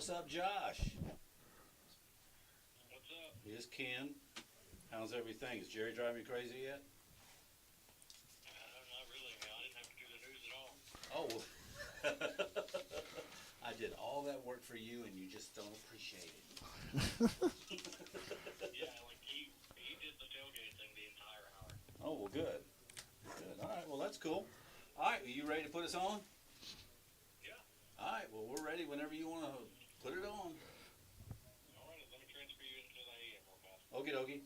What's up, Josh? What's up? Here's Ken. How's everything? Is Jerry driving you crazy yet? Not really. I didn't have to do the news at all. Oh, I did all that work for you, and you just don't appreciate it. Yeah, like he did the tailgate thing the entire hour. Oh, well, good. Good. All right, well, that's cool. All right, are you ready to put us on? Yeah. All right, well, we're ready whenever you want to put it on. All right, let me transfer you into the AM real fast. Okie dokie.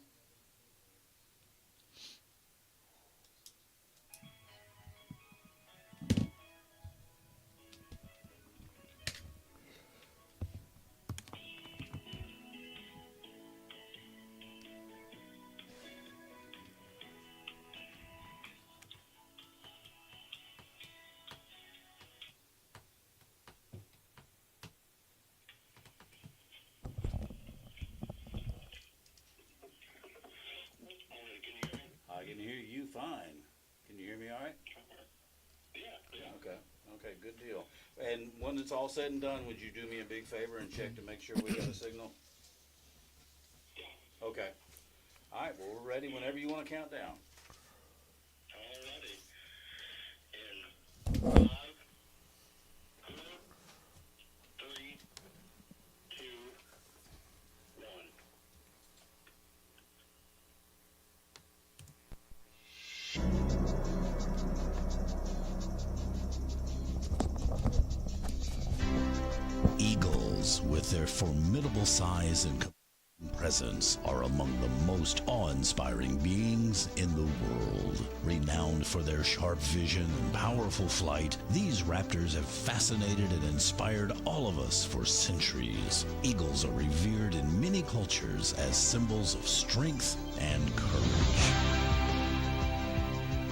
I can hear you fine. Can you hear me all right? Yeah. Okay. Okay, good deal. And when it's all said and done, would you do me a big favor and check to make sure we got a signal? Okay. All right, well, we're ready whenever you want to count down. Alrighty. In 5, 4, 3, 2, 1. Eagles, with their formidable size and presence, are among the most awe-inspiring beings in the world. Renowned for their sharp vision and powerful flight, these raptors have fascinated and inspired all of us for centuries. Eagles are revered in many cultures as symbols of strength and courage.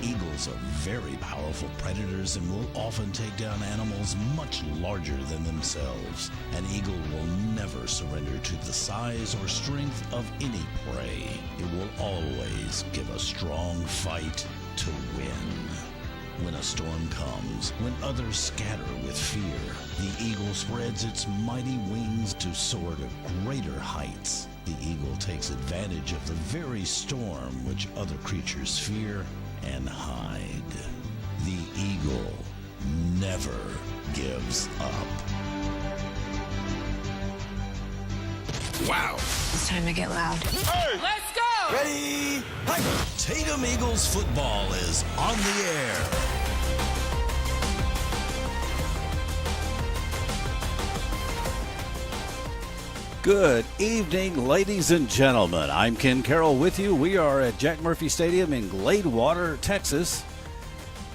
Eagles are very powerful predators and will often take down animals much larger than themselves. An eagle will never surrender to the size or strength of any prey. It will always give a strong fight to win. When a storm comes, when others scatter with fear, the eagle spreads its mighty wings to soar to greater heights. The eagle takes advantage of the very storm which other creatures fear and hide. The eagle never gives up. Wow. It's time to get loud. Let's go! Ready? Hi. Tatum Eagles football is on the air. Good evening, ladies and gentlemen. I'm Ken Carroll with you. We are at Jack Murphy Stadium in Gladewater, Texas.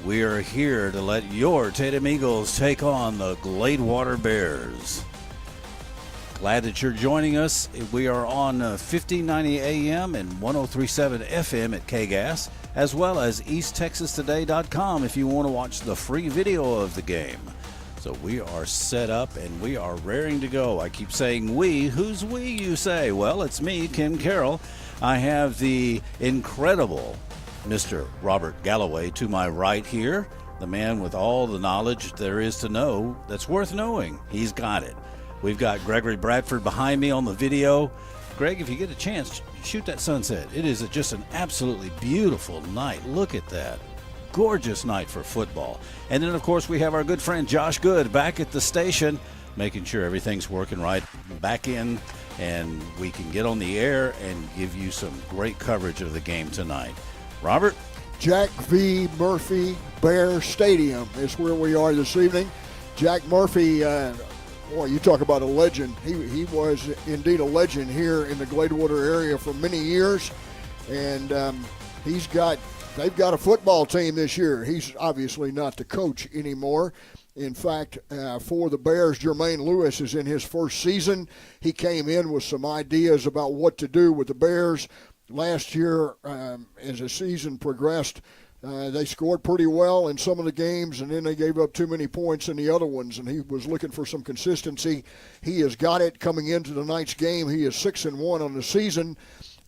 We are here to let your Tatum Eagles take on the Gladewater Bears. Glad that you're joining us. We are on 1590 AM and 1037 FM at KGAS, as well as EastTexasToday.com if you want to watch the free video of the game. So we are set up and we are raring to go. I keep saying we. Who's we, you say? Well, it's me, Ken Carroll. I have the incredible Mr. Robert Galloway to my right here, the man with all the knowledge there is to know that's worth knowing. He's got it. We've got Gregory Bradford behind me on the video. Greg, if you get a chance, shoot that sunset. It is just an absolutely beautiful night. Look at that. Gorgeous night for football. And then, of course, we have our good friend Josh Good back at the station, making sure everything's working right back in, and we can get on the air and give you some great coverage of the game tonight. Robert? Jack V. Murphy Bear Stadium is where we are this evening. Jack Murphy, boy, you talk about a legend. He was indeed a legend here in the Gladewater area for many years, and they've got a football team this year. He's obviously not the coach anymore. In fact, for the Bears, Jermaine Lewis is in his first season. He came in with some ideas about what to do with the Bears. Last year, as the season progressed, they scored pretty well in some of the games, and then they gave up too many points in the other ones, and he was looking for some consistency. He has got it coming into tonight's game. He is 6-1 on the season.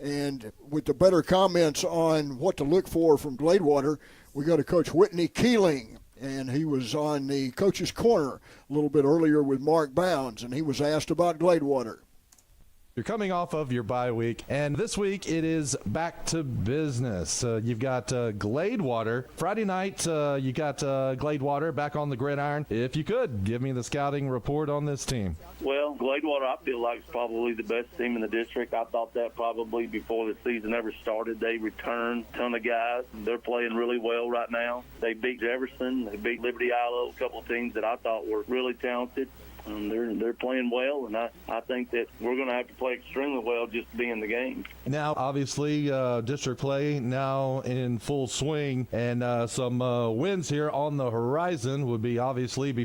And with the better comments on what to look for from Gladewater, we go to Coach Whitney Keeling. and he was on the Coach's Corner a little bit earlier with Mark Bounds, and he was asked about Gladewater. You're coming off of your bye week, and this week it is back to business. You've got Gladewater. Friday night, you got Gladewater back on the gridiron. If you could, give me the scouting report on this team. Well, Gladewater, I feel like, is probably the best team in the district. I thought that probably before the season ever started. They returned a ton of guys. They're playing really well right now. They beat Jefferson. They beat Liberty Eylau, a couple of teams that I thought were really talented. They're playing well, and I think that we're going to have to play extremely well just to be in the game. Now, obviously, district play now in full swing, and some wins here on the horizon would be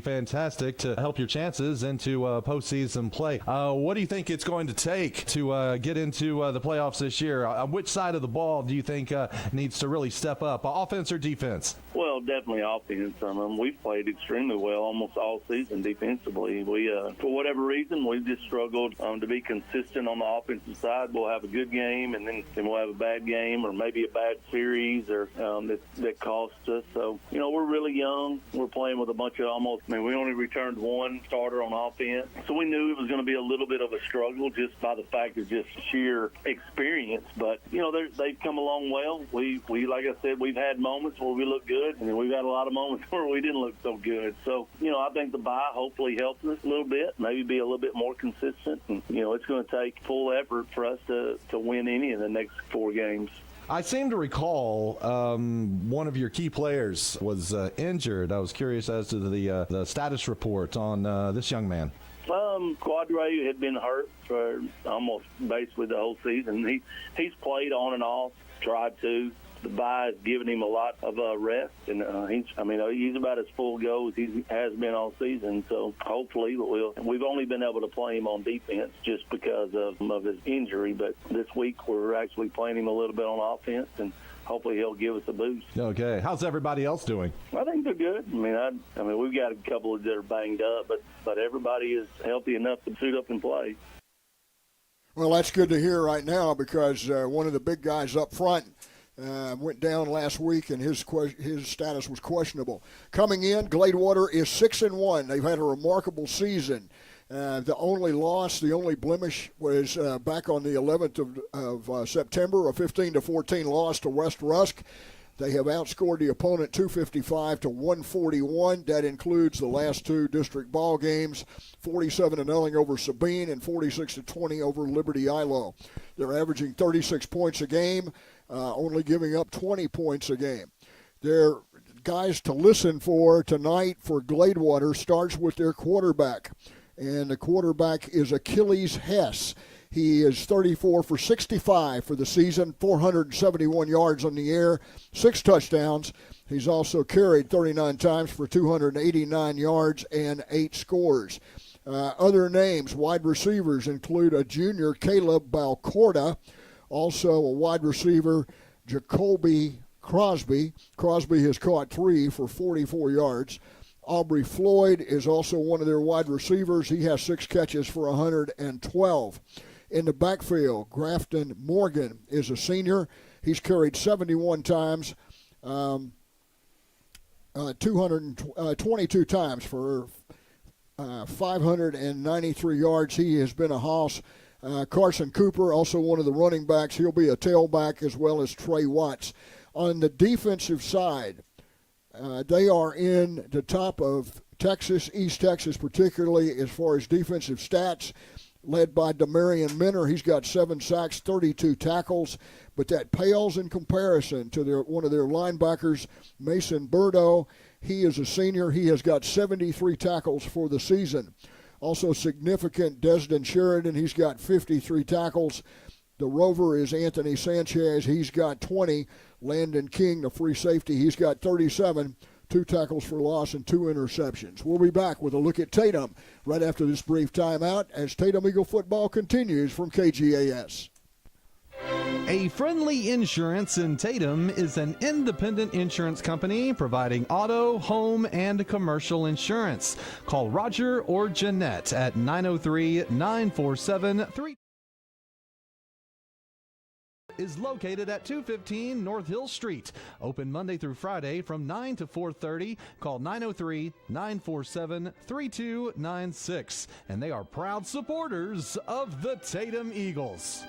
fantastic to help your chances into postseason play. What do you think it's going to take to get into the playoffs this year? Which side of the ball do you think needs to really step up, offense or defense? Well, definitely offense. We've played extremely well almost all season defensively. We, for whatever reason, we've just struggled to be consistent on the offensive side. We'll have a good game, and then we'll have a bad game, or maybe a bad series, or that costs us. So, we're really young. We're playing with a bunch of we only returned one starter on offense. So we knew it was going to be a little bit of a struggle just by the fact of just sheer experience. But, they've come along well. We, like I said, we've had moments where we look good, and we've had a lot of moments where we didn't look so good. So, I think the bye hopefully helps us a little bit, maybe be a little bit more consistent. And, it's going to take full effort for us to win any of the next 4 games. I seem to recall one of your key players was injured. I was curious as to the status report on this young man. Quadre had been hurt for almost basically the whole season. He's played on and off, tried to. The bye has given him a lot of rest, and he's about as full go as he has been all season. So hopefully we've only been able to play him on defense just because of his injury, but this week we're actually playing him a little bit on offense, and hopefully he'll give us a boost. Okay. How's everybody else doing? I think they're good. We've got a couple that are banged up, but everybody is healthy enough to suit up and play. Well, that's good to hear right now, because one of the big guys up front went down last week, and his status was questionable. Coming in, Gladewater is 6-1. They've had a remarkable season. The only loss, the only blemish was back on the 11th of September, a 15-14 loss to West Rusk. They have outscored the opponent 255 to 141. That includes the last 2 district ball games, 47-0 over Sabine and 46-20 over Liberty Eylau. They're averaging 36 points a game, only giving up 20 points a game. Their guys to listen for tonight for Gladewater starts with their quarterback, and the quarterback is Achilles Hess. He is 34 for 65 for the season, 471 yards on the air, 6 touchdowns. He's also carried 39 times for 289 yards and 8 scores. Other names, wide receivers, include a junior, Caleb Balcorda, also a wide receiver, Jacoby Crosby. Crosby has caught 3 for 44 yards. Aubrey Floyd is also one of their wide receivers. He has 6 catches for 112. In the backfield, Grafton Morgan is a senior. He's carried 71 times, 222 times for 593 yards. He has been a hoss. Carson Cooper, also one of the running backs. He'll be a tailback, as well as Trey Watts. On the defensive side, they are in the top of Texas, East Texas particularly, as far as defensive stats, led by Demarion Minner. He's got 7 sacks, 32 tackles, but that pales in comparison to one of their linebackers, Mason Burdo. He is a senior. He has got 73 tackles for the season. Also significant, Desden Sheridan. He's got 53 tackles. The rover is Anthony Sanchez. He's got 20. Landon King, the free safety, he's got 37. 2 tackles for loss and 2 interceptions. We'll be back with a look at Tatum right after this brief timeout as Tatum Eagle football continues from KGAS. A Friendly Insurance in Tatum is an independent insurance company providing auto, home, and commercial insurance. Call Roger or Jeanette at 903-947-3. is located at 215 North Hill Street. Open Monday through Friday from 9 to 4:30. Call 903-947-3296. And they are proud supporters of the Tatum Eagles.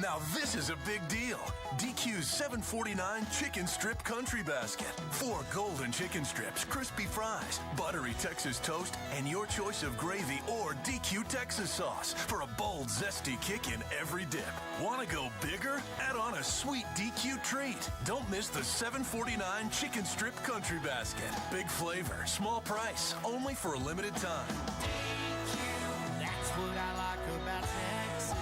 Now this is a big deal. DQ's $7.49 chicken strip country basket. 4 golden chicken strips, crispy fries, buttery Texas toast, and your choice of gravy or DQ Texas sauce for a bold, zesty kick in every dip. Want to go bigger? Add on a sweet DQ treat. Don't miss the $7.49 chicken strip country basket. Big flavor, small price, only for a limited time. DQ, that's what I like about Texas.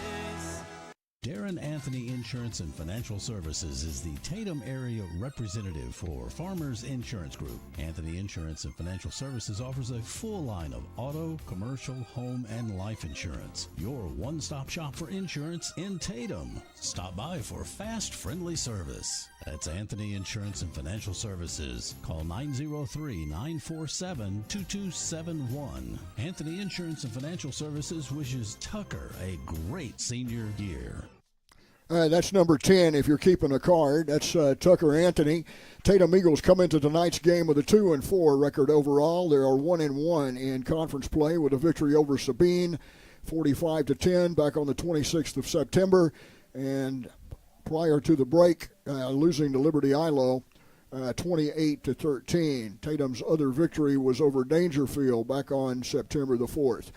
Darren Anthony Insurance and Financial Services is the Tatum area representative for Farmers Insurance Group. Anthony Insurance and Financial Services offers a full line of auto, commercial, home, and life insurance. Your one-stop shop for insurance in Tatum. Stop by for fast, friendly service. That's Anthony Insurance and Financial Services. Call 903-947-2271. Anthony Insurance and Financial Services wishes Tucker a great senior year. That's number 10 if you're keeping a card. That's Tucker Anthony. Tatum Eagles come into tonight's game with a 2-4 record overall. They are 1-1 in conference play with a victory over Sabine, 45-10 back on the 26th of September. And prior to the break, losing to Liberty Eylau 28-13. Tatum's other victory was over Dangerfield back on September the 4th.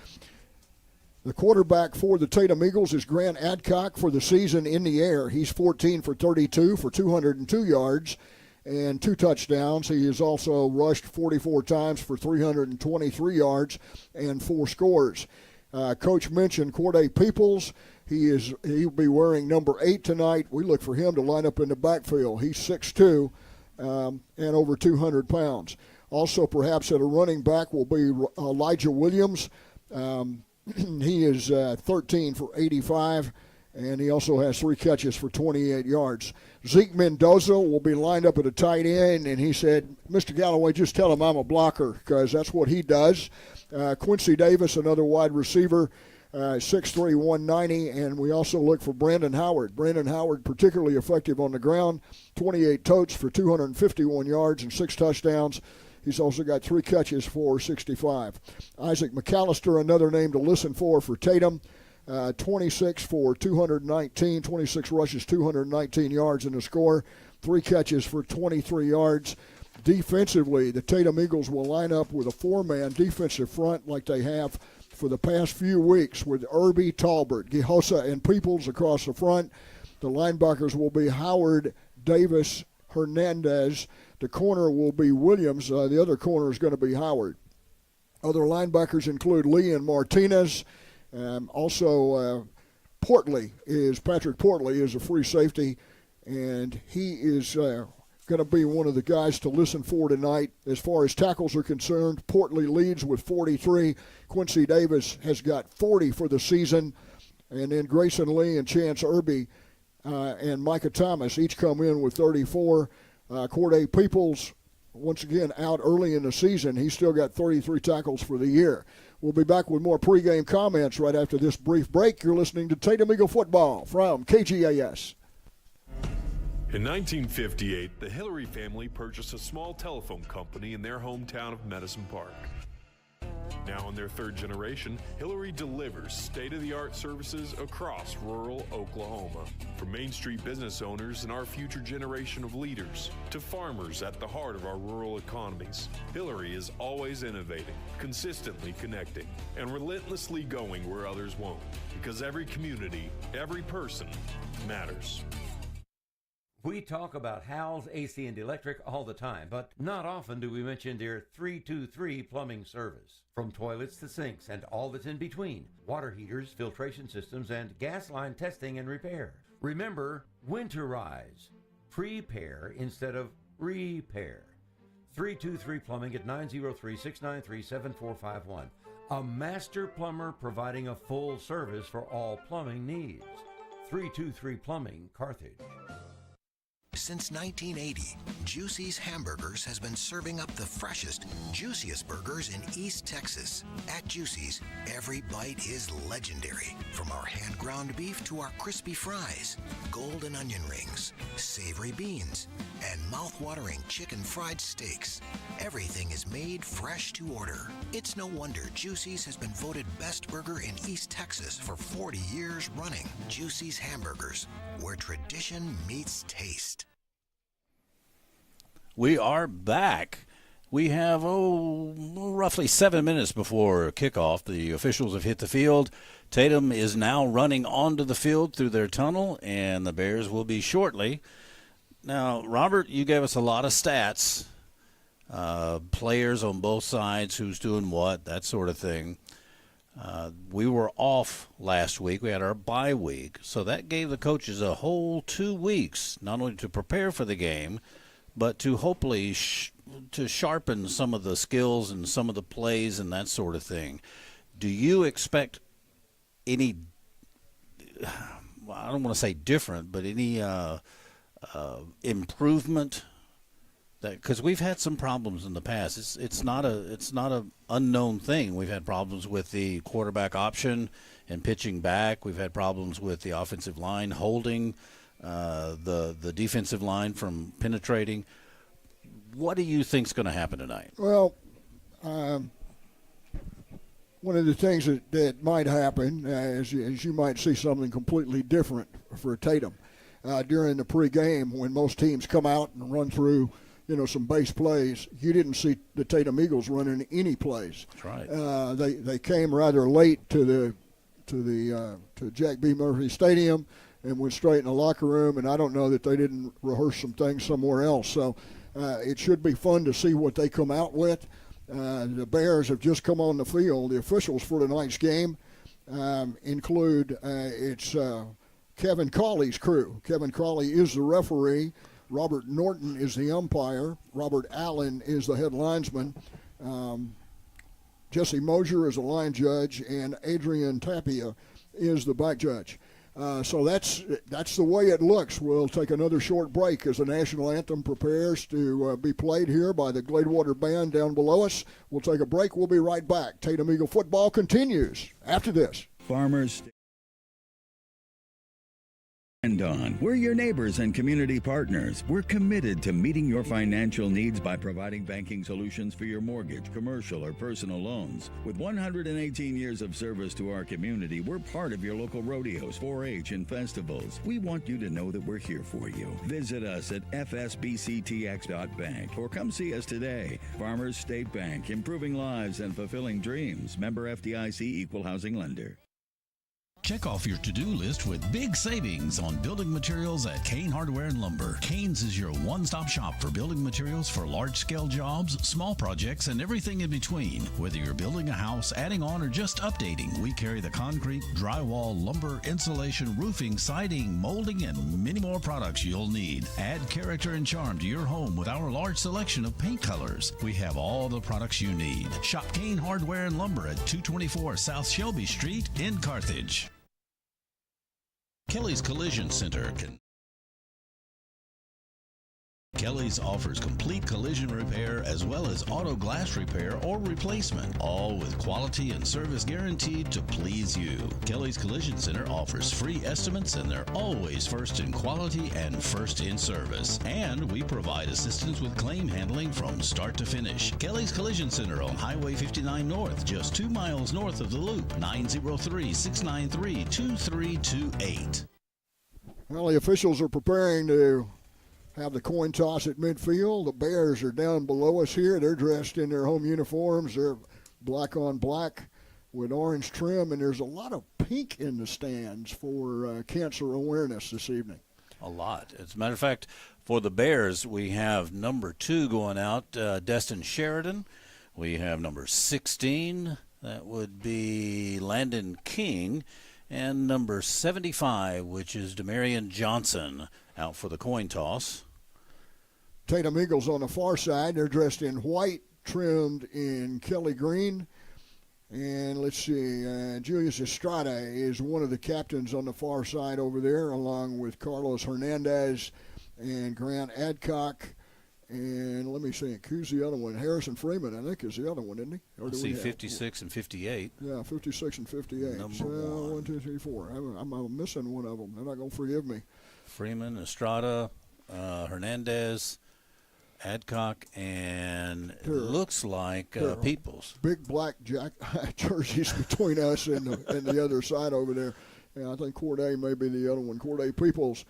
The quarterback for the Tatum Eagles is Grant Adcock for the season in the air. He's 14 for 32 for 202 yards and 2 touchdowns. He has also rushed 44 times for 323 yards and 4 scores. Coach mentioned Corday Peoples. He'll be wearing number 8 tonight. We look for him to line up in the backfield. He's 6'2", and over 200 pounds. Also, perhaps at a running back will be Elijah Williams. He is 13 for 85, and he also has 3 catches for 28 yards. Zeke Mendoza will be lined up at a tight end, and he said, Mr. Galloway, just tell him I'm a blocker, because that's what he does. Quincy Davis, another wide receiver, 6'3", 190, and we also look for Brandon Howard. Brandon Howard particularly effective on the ground, 28 totes for 251 yards and 6 touchdowns. He's also got 3 catches for 65. Isaac McAllister, another name to listen for Tatum, 26 for 219, 26 rushes, 219 yards in the score, 3 catches for 23 yards. Defensively, the Tatum Eagles will line up with a 4-man defensive front like they have for the past few weeks with Irby, Talbert, Gihosa, and Peoples across the front. The linebackers will be Howard, Davis, Hernandez. The corner will be Williams. The other corner is going to be Howard. Other linebackers include Lee and Martinez. Also, Patrick Portley is a free safety, and he is going to be one of the guys to listen for tonight. As far as tackles are concerned, Portley leads with 43. Quincy Davis has got 40 for the season. And then Grayson Lee and Chance Irby and Micah Thomas each come in with 34. Corday Peoples, once again, out early in the season. He's still got 33 tackles for the year. We'll be back with more pregame comments right after this brief break. You're listening to Tatum Eagle Football from KGAS. In 1958, the Hillary family purchased a small telephone company in their hometown of Medicine Park. Now in their 3rd generation, Hillary delivers state-of-the-art services across rural Oklahoma. From Main Street business owners and our future generation of leaders to farmers at the heart of our rural economies, Hillary is always innovating, consistently connecting, and relentlessly going where others won't. Because every community, every person matters. We talk about Hal's AC and Electric all the time, but not often do we mention their 323 plumbing service. From toilets to sinks and all that's in between, water heaters, filtration systems, and gas line testing and repair. Remember, winterize. Prepare instead of repair. 323 Plumbing at 903-693-7451. A master plumber providing a full service for all plumbing needs. 323 Plumbing, Carthage. Since 1980, Juicy's Hamburgers has been serving up the freshest, juiciest burgers in East Texas. At Juicy's, every bite is legendary. From our hand-ground beef to our crispy fries, golden onion rings, savory beans, and mouth-watering chicken fried steaks. Everything is made fresh to order. It's no wonder Juicy's has been voted best burger in East Texas for 40 years running. Juicy's Hamburgers, where tradition meets taste. We are back. We have, roughly 7 minutes before kickoff. The officials have hit the field. Tatum is now running onto the field through their tunnel, and the Bears will be shortly. Now, Robert, you gave us a lot of stats, players on both sides, who's doing what, that sort of thing. We were off last week. We had our bye week, so that gave the coaches a whole 2 weeks, not only to prepare for the game, but to hopefully to sharpen some of the skills and some of the plays and that sort of thing. Do you expect any, I don't want to say different, but any improvement? Because we've had some problems in the past. It's not a unknown thing. We've had problems with the quarterback option and pitching back. We've had problems with the offensive line holding the defensive line from penetrating. What do you think's going to happen tonight? Well, one of the things that might happen is you might see something completely different for Tatum during the pregame when most teams come out and run through some base plays. You didn't see the Tatum Eagles running any plays. That's right. They came rather late to Jack B. Murphy Stadium and went straight in the locker room, and I don't know that they didn't rehearse some things somewhere else. So it should be fun to see what they come out with. The Bears have just come on the field. The officials for tonight's game include it's Kevin Cawley's crew. Kevin Cawley is the referee. Robert Norton is the umpire. Robert Allen is the head linesman. Jesse Mosier is the line judge, and Adrian Tapia is the back judge. So that's the way it looks. We'll take another short break as the national anthem prepares to be played here by the Gladewater Band down below us. We'll take a break. We'll be right back. Tatum Eagle football continues after this. Farmers and Don. We're your neighbors and community partners. We're committed to meeting your financial needs by providing banking solutions for your mortgage, commercial, or personal loans. With 118 years of service to our community, we're part of your local rodeos, 4-H, and festivals. We want you to know that we're here for you. Visit us at fsbctx.bank or come see us today. Farmers State Bank, improving lives and fulfilling dreams. Member FDIC, Equal Housing Lender. Check off your to-do list with big savings on building materials at Kane Hardware and Lumber. Kane's is your one-stop shop for building materials for large-scale jobs, small projects, and everything in between. Whether you're building a house, adding on, or just updating, we carry the concrete, drywall, lumber, insulation, roofing, siding, molding, and many more products you'll need. Add character and charm to your home with our large selection of paint colors. We have all the products you need. Shop Kane Hardware and Lumber at 224 South Shelby Street in Carthage. Kelly's Collision Center Kelly's offers complete collision repair as well as auto glass repair or replacement, all with quality and service guaranteed to please you. Kelly's Collision Center offers free estimates, and they're always first in quality and first in service. And we provide assistance with claim handling from start to finish. Kelly's Collision Center on Highway 59 North, just 2 miles north of the Loop, 903-693-2328. Well, the officials are preparing to have the coin toss at midfield. The Bears are down below us here. They're dressed in their home uniforms. They're black on black with orange trim, and there's a lot of pink in the stands for cancer awareness this evening. A lot. As a matter of fact, for the Bears, we have number 2 going out, Destin Sheridan. We have number 16. That would be Landon King. And number 75, which is Demarion Johnson, out for the coin toss. Tatum Eagles on the far side. They're dressed in white, trimmed in Kelly green. And let's see, Julius Estrada is one of the captains on the far side over there, along with Carlos Hernandez and Grant Adcock. And let me see, who's the other one? Harrison Freeman, I think, is the other one, isn't he? I see 56 and 58. Yeah, 56 and 58. Number one. 1, 2, 3, 4. I'm missing one of them. They're not going to forgive me. Freeman, Estrada, Hernandez, Adcock, and it looks like Peoples. Big black jerseys between us and the other side over there. And I think Corday may be the other one. Corday Peoples,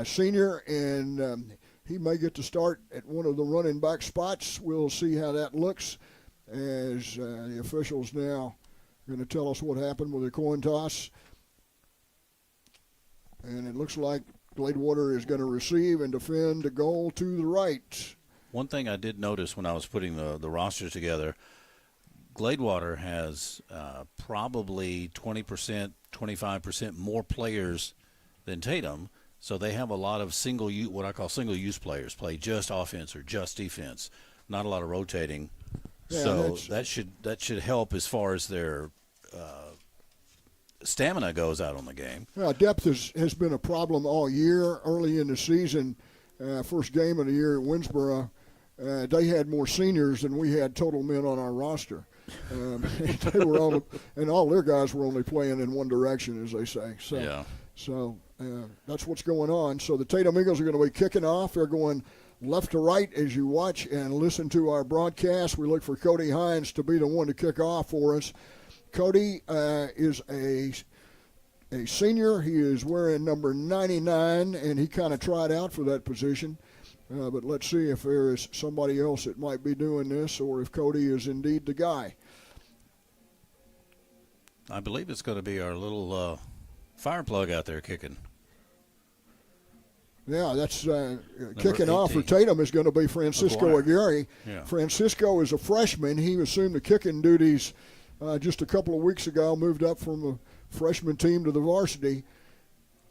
senior, and he may get to start at one of the running back spots. We'll see how that looks as the officials now are going to tell us what happened with the coin toss. And it looks like Gladewater is going to receive and defend the goal to the right. One thing I did notice when I was putting the rosters together, Gladewater has probably 20%, 25% more players than Tatum. So they have a lot of what I call single-use players, play just offense or just defense, not a lot of rotating. Yeah, so that should help as far as their stamina goes out on the game. Depth has been a problem all year. Early in the season, first game of the year at Winsboro, they had more seniors than we had total men on our roster. They were and all their guys were only playing in one direction, as they say. So, yeah. So that's what's going on. So the Tatum Eagles are going to be kicking off. They're going left to right as you watch and listen to our broadcast. We look for Cody Hines to be the one to kick off for us. Cody is a senior. He is wearing number 99, and he kind of tried out for that position. But let's see if there is somebody else that might be doing this or if Cody is indeed the guy. I believe it's going to be our little fire plug out there kicking. Yeah, that's kicking off for Tatum is going to be Francisco Aguirre. Yeah. Francisco is a freshman. He assumed the kicking duties just a couple of weeks ago, moved up from the freshman team to the varsity.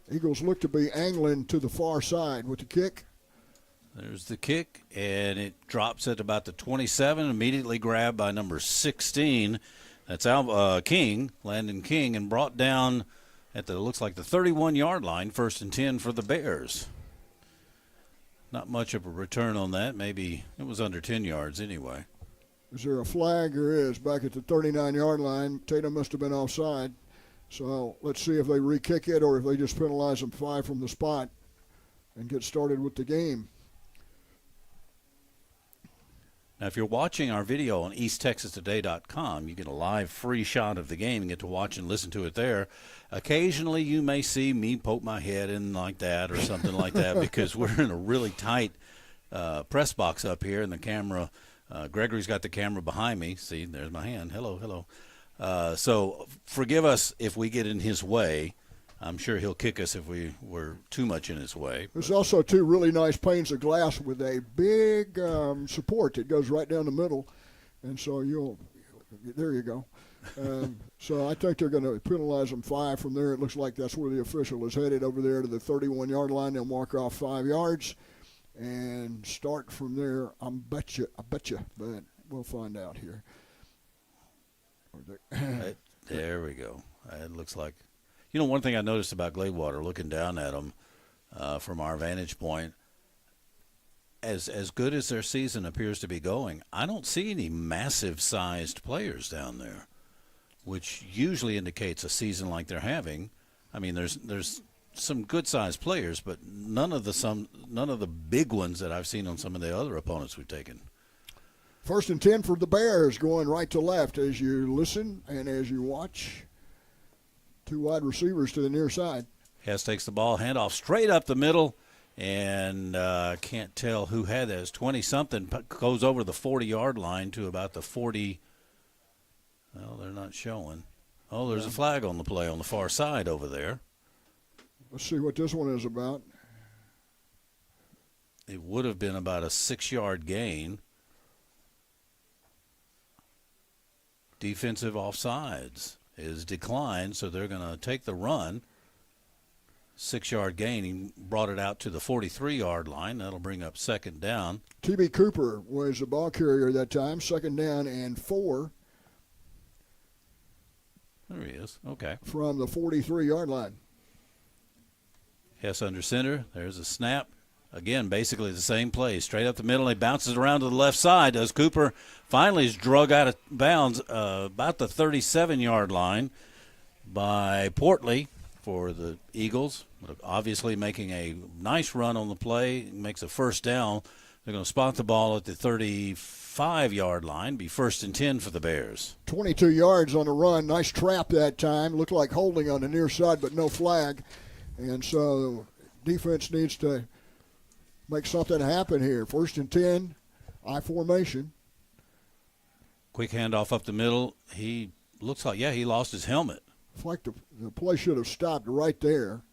Eagles look to be angling to the far side with the kick. There's the kick, and it drops at about the 27, immediately grabbed by number 16. That's King, Landon King, and brought down at looks like the 31-yard line, 1st and 10 for the Bears. Not much of a return on that. Maybe it was under 10 yards anyway. Is there a flag? There is. Back at the 39-yard line. Tatum must have been offside. So let's see if they re-kick it or if they just penalize them 5 from the spot and get started with the game. Now, if you're watching our video on EastTexasToday.com, you get a live free shot of the game and get to watch and listen to it there. Occasionally, you may see me poke my head in like that or something like that because we're in a really tight press box up here, and the camera, Gregory's got the camera behind me. See, there's my hand. Hello, hello. So forgive us if we get in his way. I'm sure he'll kick us if we were too much in his way. There's also 2 really nice panes of glass with a big support that goes right down the middle. And so there you go. So I think they're going to penalize them 5 from there. It looks like that's where the official is headed, over there to the 31-yard line. They'll mark off 5 yards and start from there. I bet you, but we'll find out here. There we go. It looks like. You know, one thing I noticed about Gladewater, looking down at them from our vantage point, as good as their season appears to be going, I don't see any massive-sized players down there, which usually indicates a season like they're having. I mean, there's some good-sized players, but none of the big ones that I've seen on some of the other opponents we've taken. 1st and 10 for the Bears, going right to left as you listen and as you watch. 2 wide receivers to the near side. Hess takes the ball, handoff straight up the middle, and can't tell who had that. It's 20-something, goes over the 40-yard line to about the 40. Well, they're not showing. Oh, there's a flag on the play on the far side over there. Let's see what this one is about. It would have been about a 6-yard gain. Defensive offsides is declined, so they're going to take the run. 6-yard gain. He brought it out to the 43-yard line. That'll bring up 2nd down. T.B. Cooper was the ball carrier that time. 2nd down and 4. There he is. Okay. From the 43-yard line. Hess under center. There's a snap. Again, basically the same play. Straight up the middle, and he bounces around to the left side. Does Cooper finally is drug out of bounds about the 37-yard line by Portley for the Eagles. Obviously making a nice run on the play. Makes a first down. They're going to spot the ball at the 35-yard line. Be 1st and 10 for the Bears. 22 yards on the run. Nice trap that time. Looked like holding on the near side, but no flag. And so defense needs to make something happen here. 1st and 10, I formation. Quick handoff up the middle. He looks like, he lost his helmet. It's like the play should have stopped right there,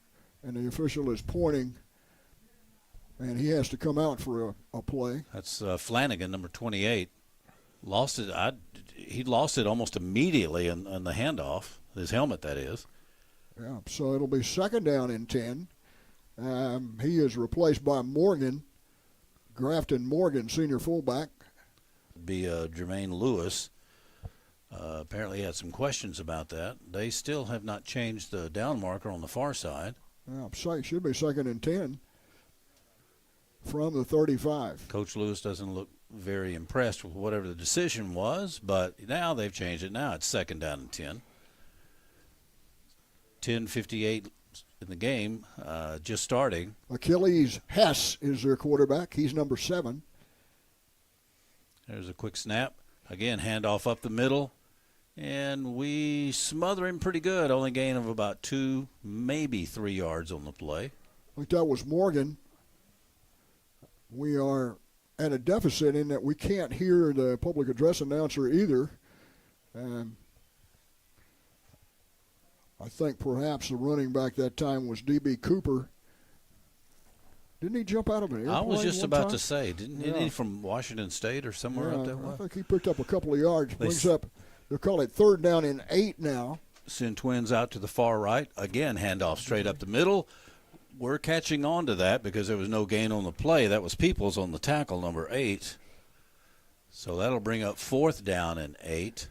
and the official is pointing, and he has to come out for a play. That's Flanagan, number 28. Lost it. He lost it almost immediately on the handoff, his helmet, that is. Yeah, so it'll be 2nd down and 10. He is replaced by Morgan, Grafton Morgan, senior fullback. Be Jermaine Lewis. Apparently had some questions about that. They still have not changed the down marker on the far side. Yeah, should be 2nd and 10 from the 35. Coach Lewis doesn't look very impressed with whatever the decision was, but now they've changed it. Now it's 2nd down and 10. 10:58 in the game, just starting. Achilles Hess is their quarterback. He's number 7. There's a quick snap. Again, handoff up the middle. And we smother him pretty good. Only gain of about 2, maybe 3 yards on the play. I think that was Morgan. We are at a deficit in that we can't hear the public address announcer either. I think perhaps the running back that time was D.B. Cooper. Didn't he jump out of an airplane? I was just about time? to say, didn't he from Washington State or somewhere up that way? I think he picked up a couple of yards. Brings up, they'll call it 3rd down and 8 now. Send Twins out to the far right. Again, handoff straight up the middle. We're catching on to that because there was no gain on the play. That was Peoples on the tackle, number 8. So that'll bring up 4th down and 8.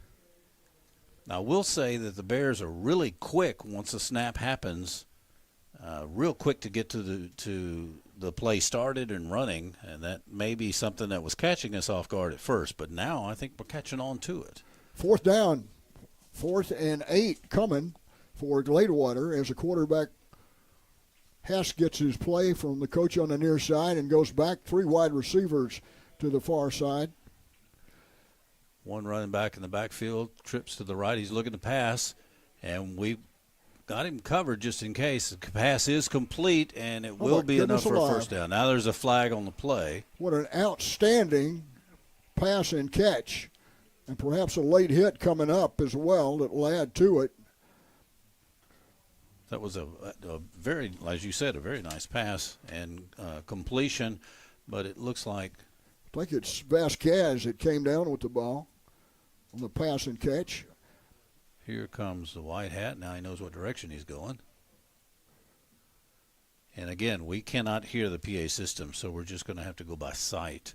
Now, we'll say that the Bears are really quick once the snap happens, real quick to get to the play started and running, and that may be something that was catching us off guard at first, but now I think we're catching on to it. 4th down, 4th and 8 coming for Gladewater as a quarterback. Hess gets his play from the coach on the near side and goes back 3 wide receivers to the far side. One running back in the backfield, trips to the right. He's looking to pass, and we got him covered just in case. The pass is complete, and it will be enough for a 1st down. Now there's a flag on the play. What an outstanding pass and catch, and perhaps a late hit coming up as well that will add to it. That was a very, as you said, a very nice pass and completion, but it looks like. I think it's Vasquez that came down with the ball on the pass and catch. Here comes the white hat. Now he knows what direction he's going. And again, we cannot hear the PA system, so we're just going to have to go by sight.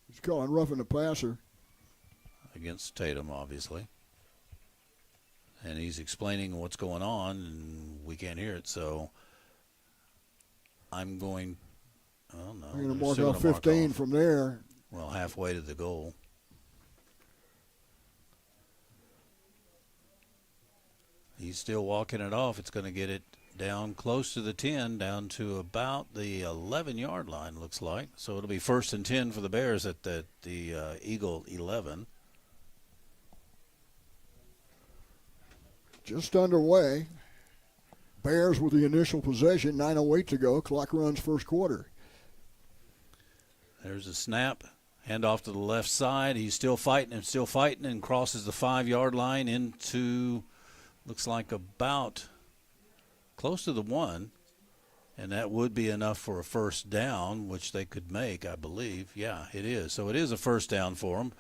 He's calling roughing the passer. Against Tatum, obviously. And he's explaining what's going on, and we can't hear it, so I'm going, oh no. I'm going to mark out 15 from there. Well, halfway to the goal. He's still walking it off. It's going to get it down close to the 10, down to about the 11-yard line, looks like. So it'll be 1st and 10 for the Bears at the Eagle 11. Just underway. Bears with the initial possession, 9:08 to go. Clock runs 1st quarter. There's a snap. Hand off to the left side. He's still fighting and crosses the 5-yard line into, looks like about close to the 1. And that would be enough for a 1st down, which they could make, I believe. Yeah, it is. So it is a 1st down for them.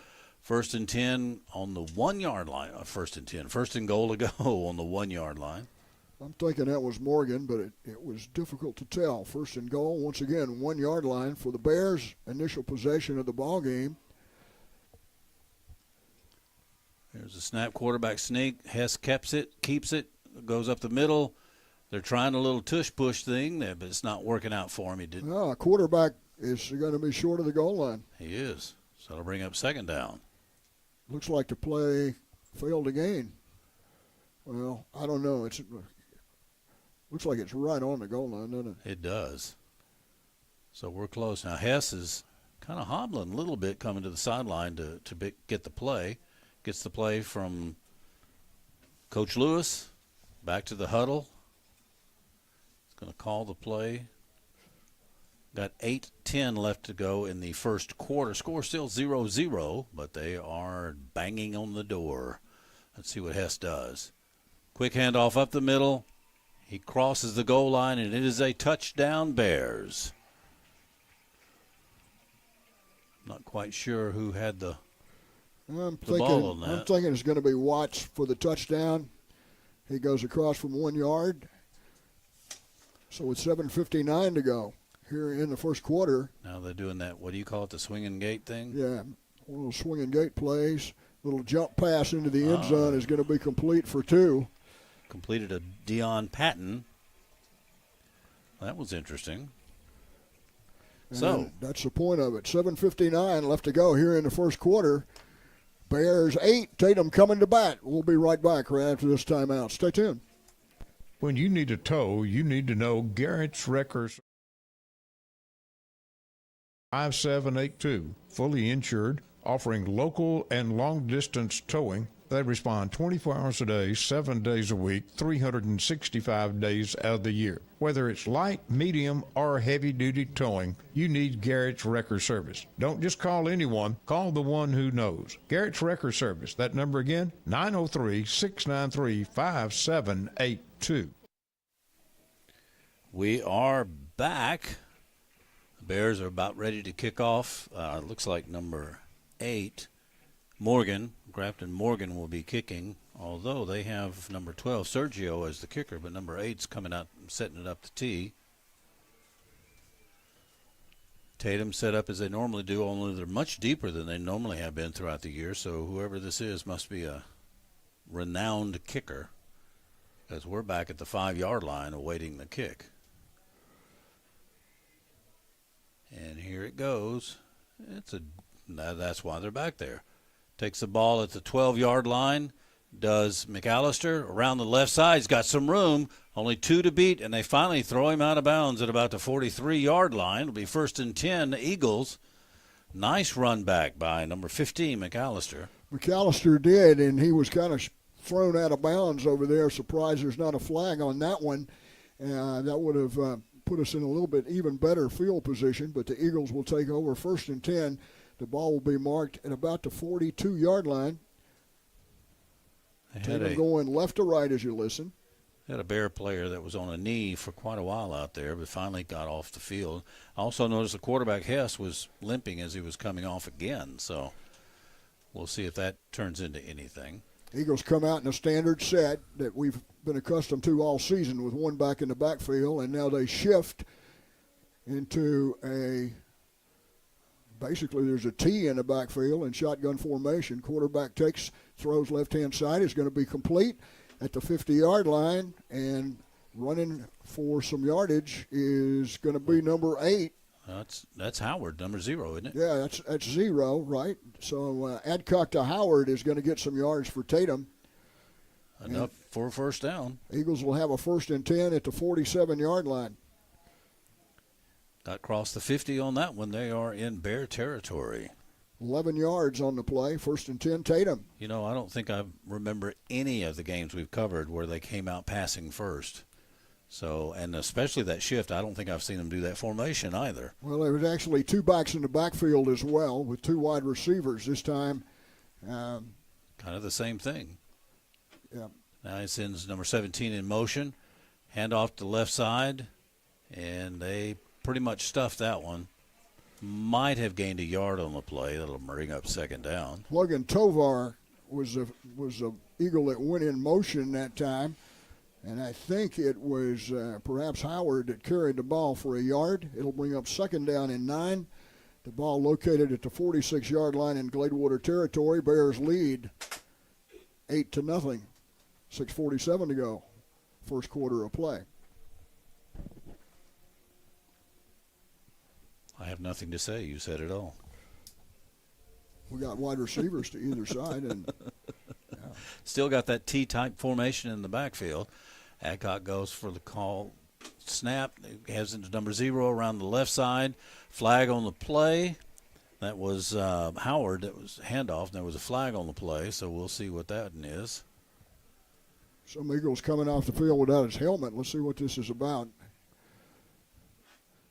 1st and 10 on the 1-yard line. 1st and 10. 1st and goal to go on the 1-yard line. I'm thinking that was Morgan, but it was difficult to tell. 1st and goal, once again, 1-yard line for the Bears. Initial possession of the ball game. There's a snap, quarterback sneak. Hess keeps it, goes up the middle. They're trying a little tush-push thing, but it's not working out for him. No, quarterback is going to be short of the goal line. He is. So it'll bring up second down. Looks like the play failed again. Well, I don't know. Looks like it's right on the goal line, doesn't it? It does. So we're close. Now Hess is kind of hobbling a little bit coming to the sideline to get the play. Gets the play from Coach Lewis back to the huddle. He's going to call the play. Got 8:10 left to go in the first quarter. Score still 0-0, but they are banging on the door. Let's see what Hess does. Quick handoff up the middle. He crosses the goal line, and it is a touchdown, Bears. Not quite sure who had the ball on that. I'm thinking it's going to be Watts for the touchdown. He goes across from 1 yard. So with 7:59 to go here in the first quarter. Now they're doing that, what do you call it, the swinging gate thing? Yeah, little swinging gate plays. Little jump pass into the end zone is going to be complete for 2. Completed a Deion Patton. That was interesting. And so that's the point of it. 7:59 left to go here in the first quarter. Bears 8, Tatum coming to bat. We'll be right back right after this timeout. Stay tuned. When you need a tow, you need to know Garrett's Wreckers 5782, fully insured, offering local and long-distance towing. They respond 24 hours a day, 7 days a week, 365 days out of the year. Whether it's light, medium, or heavy-duty towing, you need Garrett's Wrecker Service. Don't just call anyone, call the one who knows. Garrett's Wrecker Service. That number again, 903-693-5782. we are back. The Bears are about ready to kick off. Looks like number 8, Grafton Morgan will be kicking, although they have number 12, Sergio, as the kicker, but number 8's coming out and setting it up the tee. Tatum set up as they normally do, only they're much deeper than they normally have been throughout the year, so whoever this is must be a renowned kicker, as we're back at the 5-yard line awaiting the kick. And here it goes. That's why they're back there. Takes the ball at the 12-yard line. Does McAllister around the left side. He's got some room. Only 2 to beat, and they finally throw him out of bounds at about the 43-yard line. It'll be 1st and 10, Eagles. Nice run back by number 15, McAllister. McAllister did, and he was kind of thrown out of bounds over there. Surprised there's not a flag on that one. That would have put us in a little bit even better field position, but the Eagles will take over 1st and 10. The ball will be marked at about the 42-yard line. Tatum going left to right as you listen. Had a Bear player that was on a knee for quite a while out there, but finally got off the field. I also noticed the quarterback, Hess, was limping as he was coming off again, so we'll see if that turns into anything. Eagles come out in a standard set that we've been accustomed to all season with one back in the backfield, and now they shift into basically there's a T in the backfield in shotgun formation. Quarterback takes, throws left-hand side, is going to be complete at the 50-yard line, and running for some yardage is going to be number 8. That's Howard, number 0, isn't it? Yeah, that's 0, right? So Adcock to Howard is going to get some yards for Tatum. Enough for a first down. Eagles will have a 1st and 10 at the 47-yard line. Got across the 50 on that one. They are in Bear territory. 11 yards on the play, 1st and 10, Tatum. You know, I don't think I remember any of the games we've covered where they came out passing first. So, and especially that shift, I don't think I've seen them do that formation either. Well, there was actually 2 backs in the backfield as well with 2 wide receivers this time. Kind of the same thing. Yeah. Now he sends number 17 in motion. Hand off to the left side, and they pretty much stuffed that one. Might have gained a yard on the play. That'll bring up 2nd down. Logan Tovar was a Eagle that went in motion that time. And I think it was perhaps Howard that carried the ball for a yard. It'll bring up 2nd down and 9. The ball located at the 46-yard line in Gladewater territory. Bears lead 8-0. 6:47 to go. First quarter of play. I have nothing to say. You said it all. We got wide receivers to either side, and Still got that T-type formation in the backfield. Adcock goes for the call. Snap. Has into number 0 around the left side. Flag on the play. That was Howard. That was handoff. There was a flag on the play, so we'll see what that is. some Eagles coming off the field without his helmet. Let's see what this is about.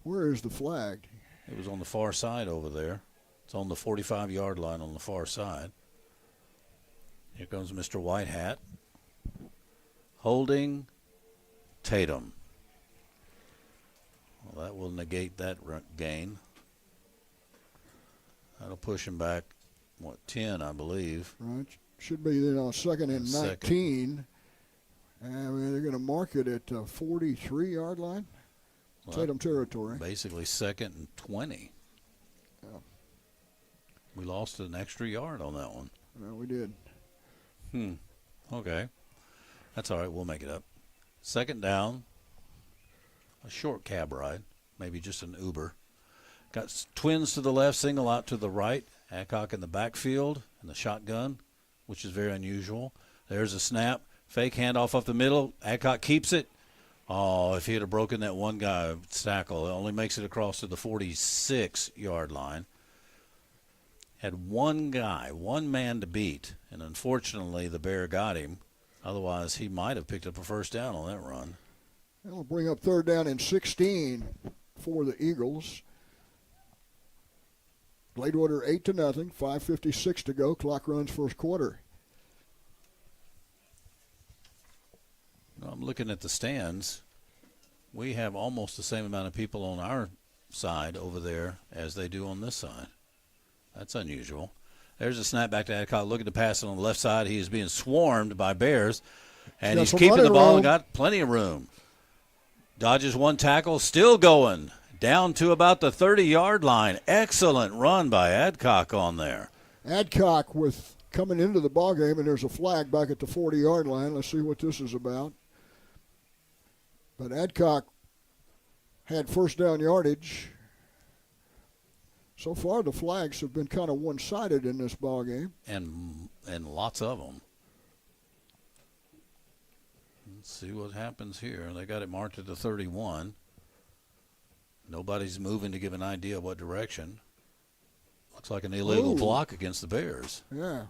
Where is the flag? It was on the far side over there. It's on the 45-yard line on the far side. Here comes Mr. White Hat. Holding Tatum. Well, that will negate that gain. That'll push him back, 10, I believe. Right. Should be then on second and 19. And they're going to mark it at 43-yard line. Well, Tatum territory. Basically second and 20. Yeah. We lost an extra yard on that one. No, we did. Okay. That's all right. We'll make it up. Second down. A short cab ride. Maybe just an Uber. Got twins to the left, single out to the right. Adcock in the backfield in the shotgun, which is very unusual. There's a snap. Fake handoff up the middle. Adcock keeps it. Oh, if he had broken that one guy tackle, it only makes it across to the 46-yard line. Had one guy, one man to beat, and unfortunately the Bear got him. Otherwise, he might have picked up a first down on that run. That'll bring up third down and 16 for the Eagles. Gladewater 8-0, 5:56 to go. Clock runs first quarter. I'm looking at the stands. We have almost the same amount of people on our side over there as they do on this side. That's unusual. There's a snap back to Adcock looking to pass it on the left side. He is being swarmed by Bears, and he's keeping the ball and got plenty of room. Dodges one tackle, still going down to about the 30-yard line. Excellent run by Adcock on there. Adcock with coming into the ball game, and there's a flag back at the 40-yard line. Let's see what this is about. But Adcock had first down yardage. So far, the flags have been kind of one-sided in this ball game, and lots of them. Let's see what happens here. They got it marked at the 31. Nobody's moving to give an idea of what direction. Looks like an illegal block against the Bears. Yeah.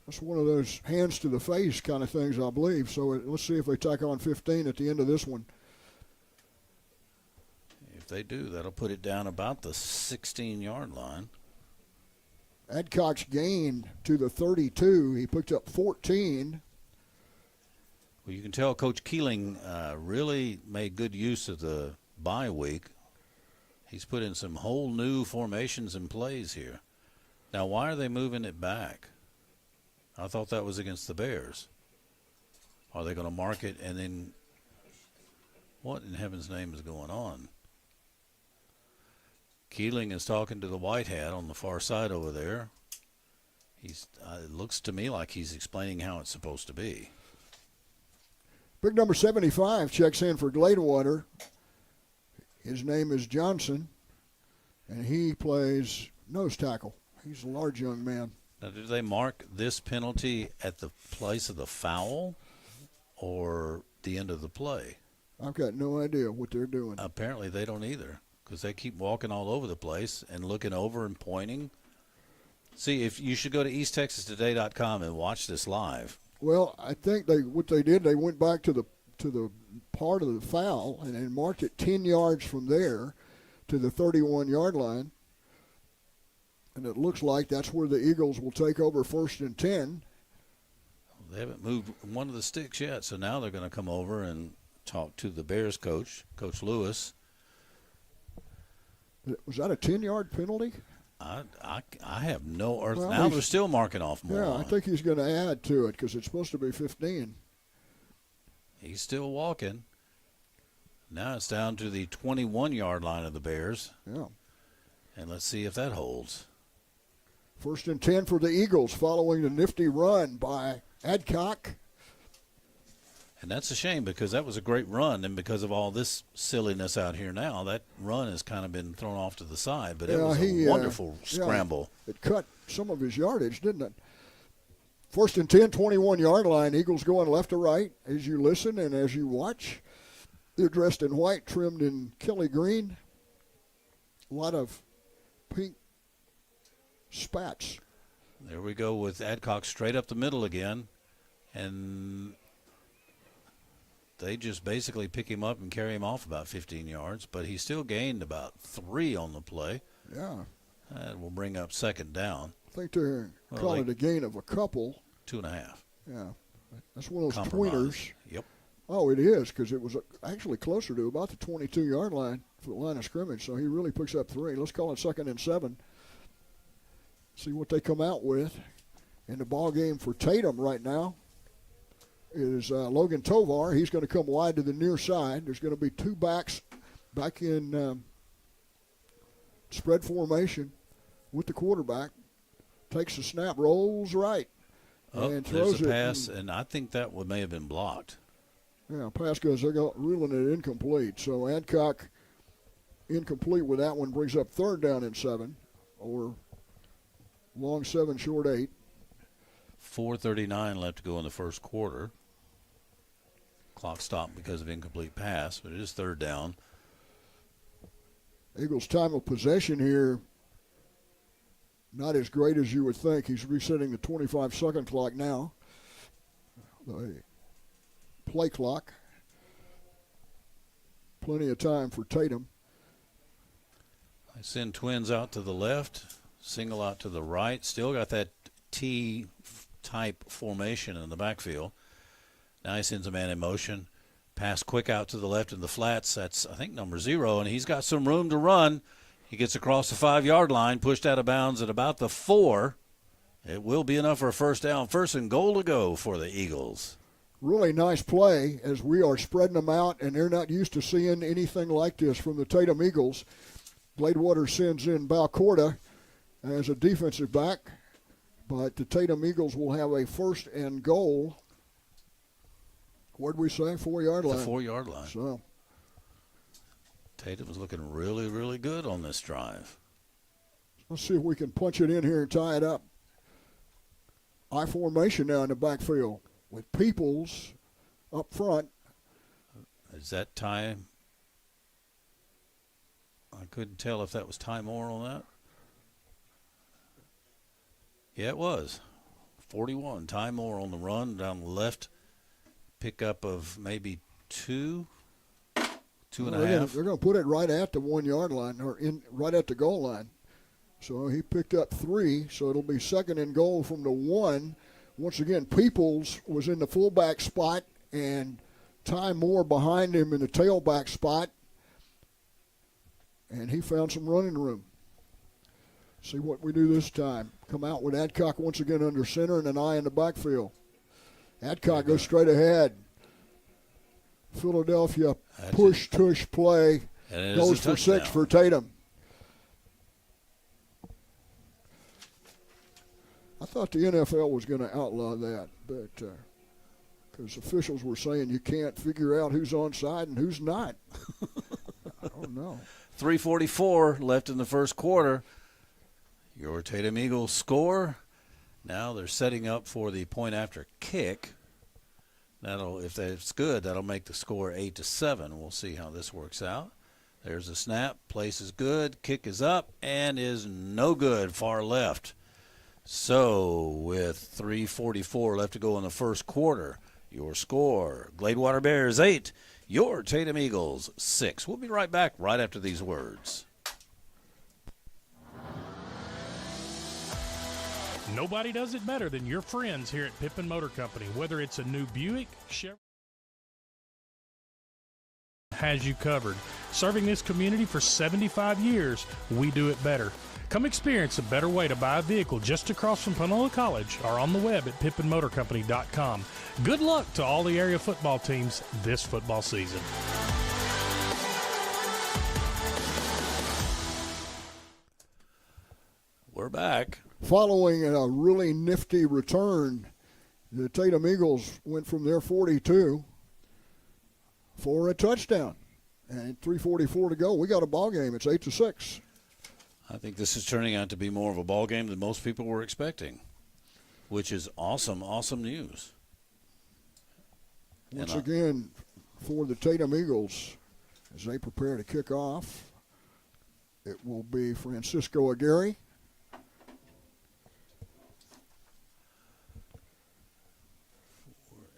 That's one of those hands to the face kind of things, I believe. So let's see if they tack on 15 at the end of this one. If they do, that'll put it down about the 16-yard line. Adcock's gain to the 32. He picked up 14. Well, you can tell Coach Keeling really made good use of the bye week. He's put in some whole new formations and plays here. Now, why are they moving it back? I thought that was against the Bears. Are they going to mark it and then what in heaven's name is going on? Keeling is talking to the White Hat on the far side over there. It looks to me like he's explaining how it's supposed to be. Big number 75 checks in for Gladewater. His name is Johnson, and he plays nose tackle. He's a large young man. Now, do they mark this penalty at the place of the foul or the end of the play? I've got no idea what they're doing. Apparently they don't either, because they keep walking all over the place and looking over and pointing. See, if you should go to easttexastoday.com and watch this live. Well, I think what they did, they went back to the part of the foul and marked it 10 yards from there to the 31-yard line. And it looks like that's where the Eagles will take over first and 10. They haven't moved one of the sticks yet, so now they're going to come over and talk to the Bears coach, Coach Lewis. Was that a 10-yard penalty? I have no earth. Well, now they're still marking off more. Yeah, I think he's going to add to it because it's supposed to be 15. He's still walking. Now it's down to the 21-yard line of the Bears. Yeah. And let's see if that holds. First and 10 for the Eagles following the nifty run by Adcock. And that's a shame because that was a great run, and because of all this silliness out here now, that run has kind of been thrown off to the side. But it was a wonderful scramble. It cut some of his yardage, didn't it? First and 10, 21-yard line. Eagles going left to right as you listen and as you watch. They're dressed in white, trimmed in Kelly green. A lot of pink spats. There we go with Adcock straight up the middle again. And they just basically pick him up and carry him off about 15 yards. But he still gained about 3 on the play. Yeah. That will bring up second down. I think they're calling it a gain of a couple. 2.5. Yeah. That's one of those tweeners. Yep. Oh, it is, because it was actually closer to about the 22-yard line for the line of scrimmage, so he really picks up 3. Let's call it 2nd and 7. See what they come out with. In the ball game for Tatum right now is Logan Tovar. He's going to come wide to the near side. There's going to be 2 backs back in spread formation with the quarterback. Takes the snap, rolls right, and throws it. There's a pass, and I think that one may have been blocked. Yeah, pass goes. They're ruling it incomplete. So Adcock incomplete with that one brings up 3rd down and 7, or long 7, short 8. 4:39 left to go in the first quarter. Clock stopped because of incomplete pass, but it is 3rd down. Eagles' time of possession here, not as great as you would think. He's resetting the 25-second clock now. The play clock. Plenty of time for Tatum. I send twins out to the left, single out to the right. Still got that T-type formation in the backfield. Now he sends a man in motion. Pass quick out to the left in the flats. That's, I think, number 0, and he's got some room to run. He gets across the 5-yard line, pushed out of bounds at about the 4. It will be enough for a first down. 1st and goal to go for the Eagles. Really nice play as we are spreading them out, and they're not used to seeing anything like this from the Tatum Eagles. Gladewater sends in Balcorda as a defensive back, but the Tatum Eagles will have a 1st and goal. What did we say? 4-yard line. The 4-yard line. So Tatum was looking really, really good on this drive. Let's see if we can punch it in here and tie it up. I formation now in the backfield with Peoples up front. Is that Ty? I couldn't tell if that was Ty Moore on that. Yeah, it was. 41. Ty Moore on the run down the left. Pickup of maybe 2, 2.5. They're going to put it right at the 1-yard line, or right at the goal line. So he picked up 3, so it'll be 2nd and goal from the 1. Once again, Peoples was in the fullback spot, and Ty Moore behind him in the tailback spot, and he found some running room. See what we do this time. Come out with Adcock once again under center and an eye in the backfield. Adcock goes straight ahead. Philadelphia push-tush play goes for 6 for Tatum. I thought the NFL was going to outlaw that, but because officials were saying you can't figure out who's onside and who's not. I don't know. 3:44 left in the first quarter. Your Tatum Eagles score. Now they're setting up for the point after kick. If that's good, that'll make the score 8-7. We'll see how this works out. There's a snap. Place is good. Kick is up and is no good. Far left. So with 3:44 left to go in the first quarter, your score, Gladewater Bears 8, your Tatum Eagles 6. We'll be right back right after these words. Nobody does it better than your friends here at Pippin Motor Company. Whether it's a new Buick, Chevrolet has you covered. Serving this community for 75 years, we do it better. Come experience a better way to buy a vehicle just across from Panola College or on the web at pippinmotorcompany.com. Good luck to all the area football teams this football season. We're back. Following a really nifty return, the Tatum Eagles went from their 42 for a touchdown. And 3:44 to go. We got a ball game. It's 8-6. I think this is turning out to be more of a ball game than most people were expecting, which is awesome, awesome news. Once again, for the Tatum Eagles, as they prepare to kick off, it will be Francisco Aguirre.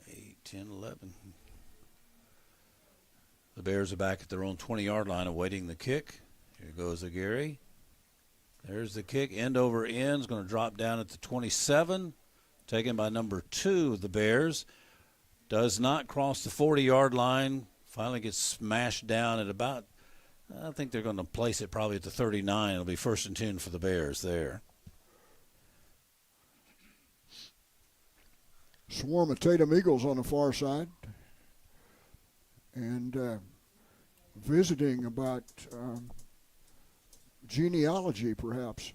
Eight, 10, 11. The Bears are back at their own 20-yard line awaiting the kick. Here goes Aguirre. There's the kick. End over end is going to drop down at the 27. Taken by number 2 of the Bears. Does not cross the 40-yard line. Finally gets smashed down at about, I think they're going to place it probably at the 39. It'll be 1st and 10 for the Bears there. Swarm of Tatum Eagles on the far side. And visiting about genealogy, perhaps.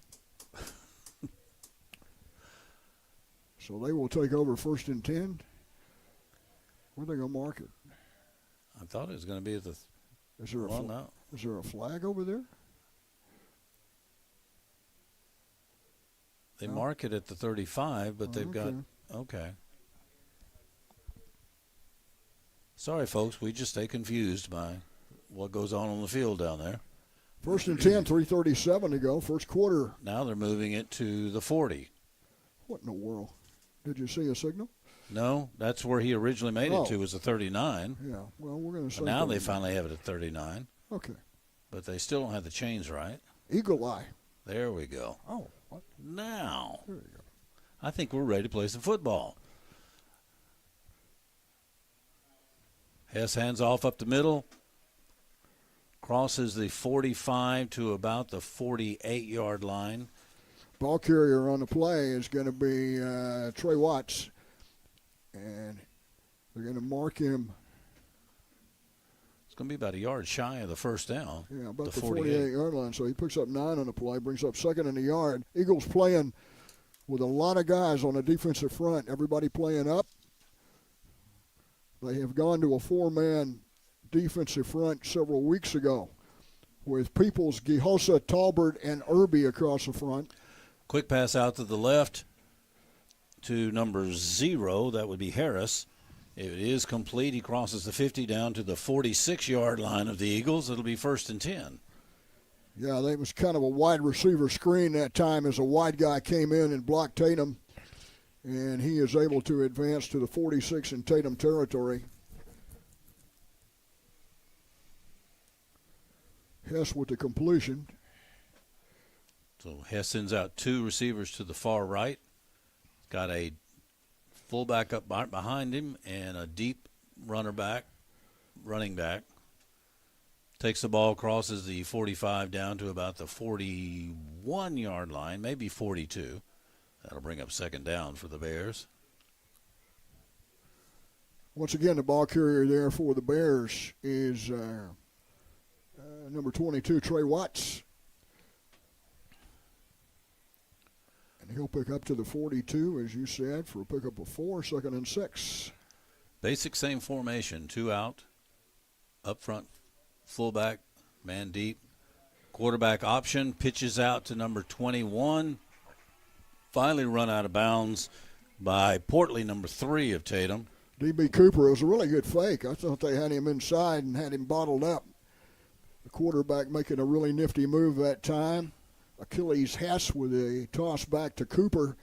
So they will take over 1st and 10. Where are they going to mark it? I thought it was going to be at the. Is there a flag over there? They mark it at the 35, but they've got. Okay. Sorry, folks. We just stay confused by what goes on the field down there. 1st and 10, 3:37 to go. First quarter. Now they're moving it to the 40. What in the world? Did you see a signal? No, that's where he originally made it to, was a 39. Yeah, well, we're going to say. But now they finally have it at 39. Okay. But they still don't have the chains right. Eagle eye. There we go. Oh, what? Now. There you go. I think we're ready to play some football. Hess hands off up the middle. Crosses the 45 to about the 48-yard line. Ball carrier on the play is going to be Trey Watts. And they're going to mark him. It's going to be about a yard shy of the first down. Yeah, about the 48-yard line. So he picks up 9 on the play, brings up 2nd in the yard. Eagles playing with a lot of guys on the defensive front. Everybody playing up. They have gone to a 4-man defensive front several weeks ago with Peoples, Gihosa, Talbert, and Irby across the front. Quick pass out to the left to number 0. That would be Harris. It is complete. He crosses the 50 down to the 46-yard line of the Eagles. It'll be 1st and 10. Yeah, that was kind of a wide receiver screen that time as a wide guy came in and blocked Tatum. And he is able to advance to the 46 in Tatum territory. Hess with the completion. So Hess sends out 2 receivers to the far right. Got a fullback up behind him and a deep running back. Takes the ball, crosses the 45 down to about the 41-yard line, maybe 42. That'll bring up 2nd down for the Bears. Once again, the ball carrier there for the Bears is number 22, Trey Watts. And he'll pick up to the 42, as you said, for a pickup of 4, 2nd and 6. Basic same formation, 2 out, up front, fullback, man deep. Quarterback option, pitches out to number 21. Finally run out of bounds by Portley, number 3 of Tatum. D.B. Cooper, it was a really good fake. I thought they had him inside and had him bottled up. The quarterback making a really nifty move that time. Achilles Hess with a toss back to Cooper,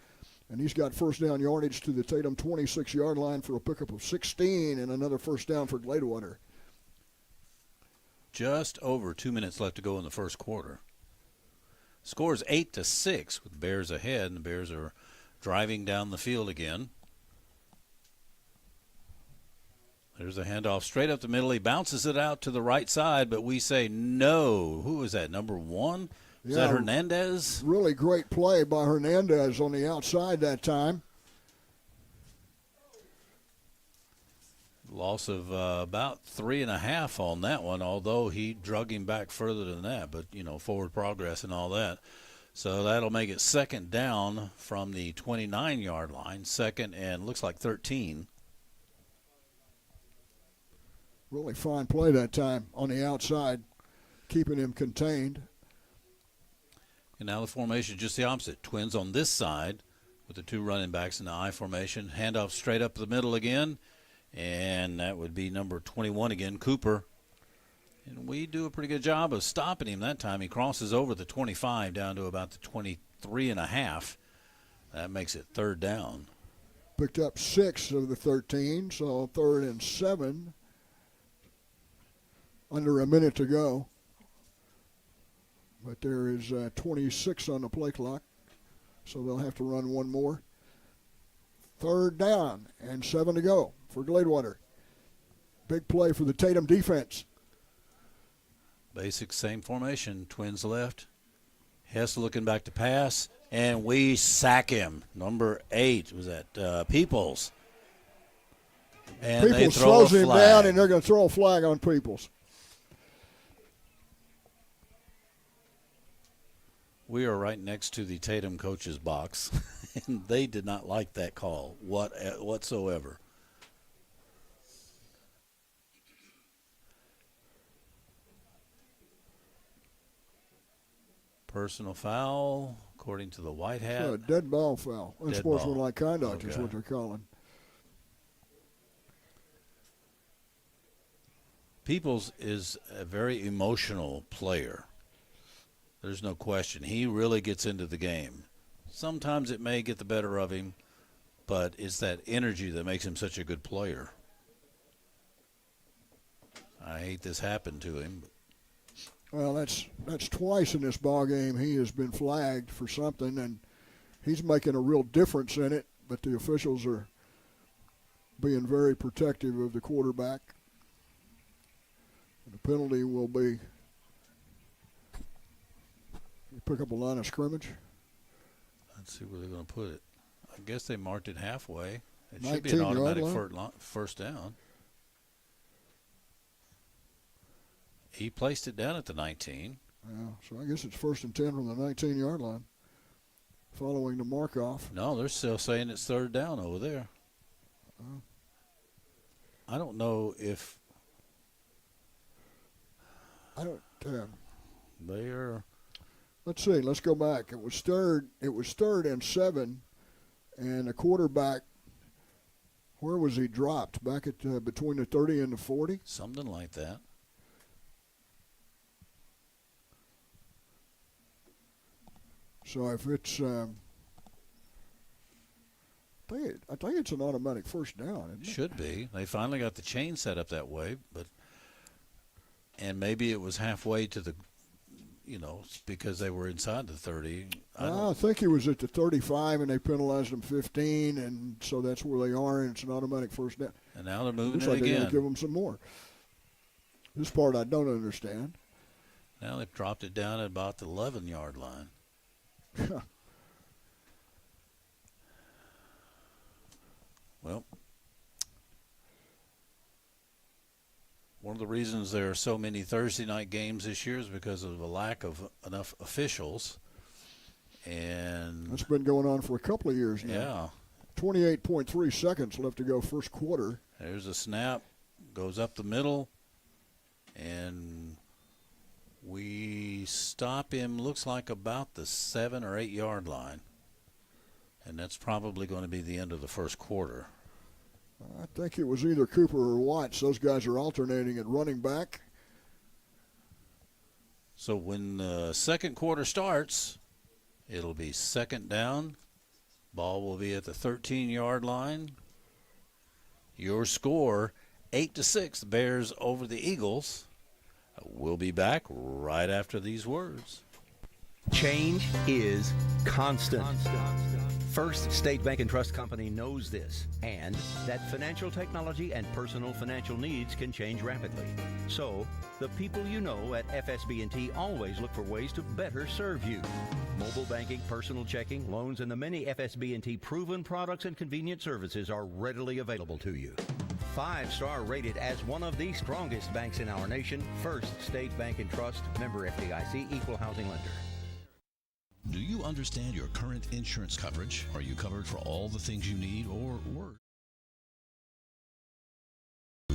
and he's got 1st down yardage to the Tatum 26-yard line for a pickup of 16 and another 1st down for Gladewater. Just over 2 minutes left to go in the first quarter. Scores 8-6 with the Bears ahead, and the Bears are driving down the field again. There's a handoff straight up the middle. He bounces it out to the right side, but we say no. Who is that, number 1? Is that Hernandez? Really great play by Hernandez on the outside that time. Loss of about 3.5 on that one, although he drug him back further than that. But, forward progress and all that. So that'll make it 2nd down from the 29-yard line. 2nd and looks like 13. Really fine play that time on the outside, keeping him contained. And now the formation just the opposite. Twins on this side with the two running backs in the I formation. Handoff straight up the middle again. And that would be number 21 again, Cooper. And we do a pretty good job of stopping him that time. He crosses over the 25 down to about the 23.5. That makes it third down. Picked up 6 of the 13, so 3rd and 7. Under a minute to go. But there is 26 on the play clock, so they'll have to run one more. 3rd down and 7 to go for Gladewater. Big play for the Tatum defense. Basic same formation. Twins left. Hess looking back to pass, and we sack him. Number 8 was that Peoples. And Peoples they throw slows him down, and they're going to throw a flag on Peoples. We are right next to the Tatum coach's box, and they did not like that call whatsoever. Personal foul, according to the white hat. So a dead ball foul. Unsportsmanlike conduct is Okay. what they're calling. Peoples is a very emotional player. There's no question. He really gets into the game. Sometimes it may get the better of him, but it's that energy that makes him such a good player. I hate this happened to him. Well, that's twice in this ball game he has been flagged for something, and he's making a real difference in it, but the officials are being very protective of the quarterback. The penalty will be pick up a line of scrimmage. Let's see where they're going to put it. I guess they marked it halfway. It 19 should be an automatic line. first down. He placed it down at the 19. Yeah, so I guess it's 1st and 10 from the 19-yard line following the mark-off. No, they're still saying it's 3rd down over there. I don't know if they are. Let's see. Let's go back. It was third and 7, and the quarterback. Where was he dropped? Back at between the 30 and the 40. Something like that. So if it's, I think it's an automatic first down. Isn't it? Should be. They finally got the chain set up that way, and maybe it was halfway to the, because they were inside the 30. I think he was at the 35, and they penalized him 15, and so that's where they are, and it's an automatic first down. And now they're moving Looks it like they're again. going to give them some more. This part I don't understand. Now they've dropped it down at about the 11-yard line. Well, one of the reasons there are so many Thursday night games this year is because of a lack of enough officials. And that's been going on for a couple of years now. Yeah. 28.3 seconds left to go first quarter. There's a snap, goes up the middle, and we stop him, looks like about the 7 or 8 yard line. And that's probably going to be the end of the first quarter. I think it was either Cooper or Watts. Those guys are alternating at running back. So when the second quarter starts, it'll be 2nd down. Ball will be at the 13-yard line. Your score, 8-6, the Bears over the Eagles. We'll be back right after these words. Change is constant. First State Bank and Trust Company knows this, and that financial technology and personal financial needs can change rapidly. So, the people you know at FSB&T always look for ways to better serve you. Mobile banking, personal checking, loans, and the many FSB&T proven products and convenient services are readily available to you. 5-star rated as one of the strongest banks in our nation, First State Bank and Trust, member FDIC, equal housing lender. Do you understand your current insurance coverage? Are you covered for all the things you need or worse?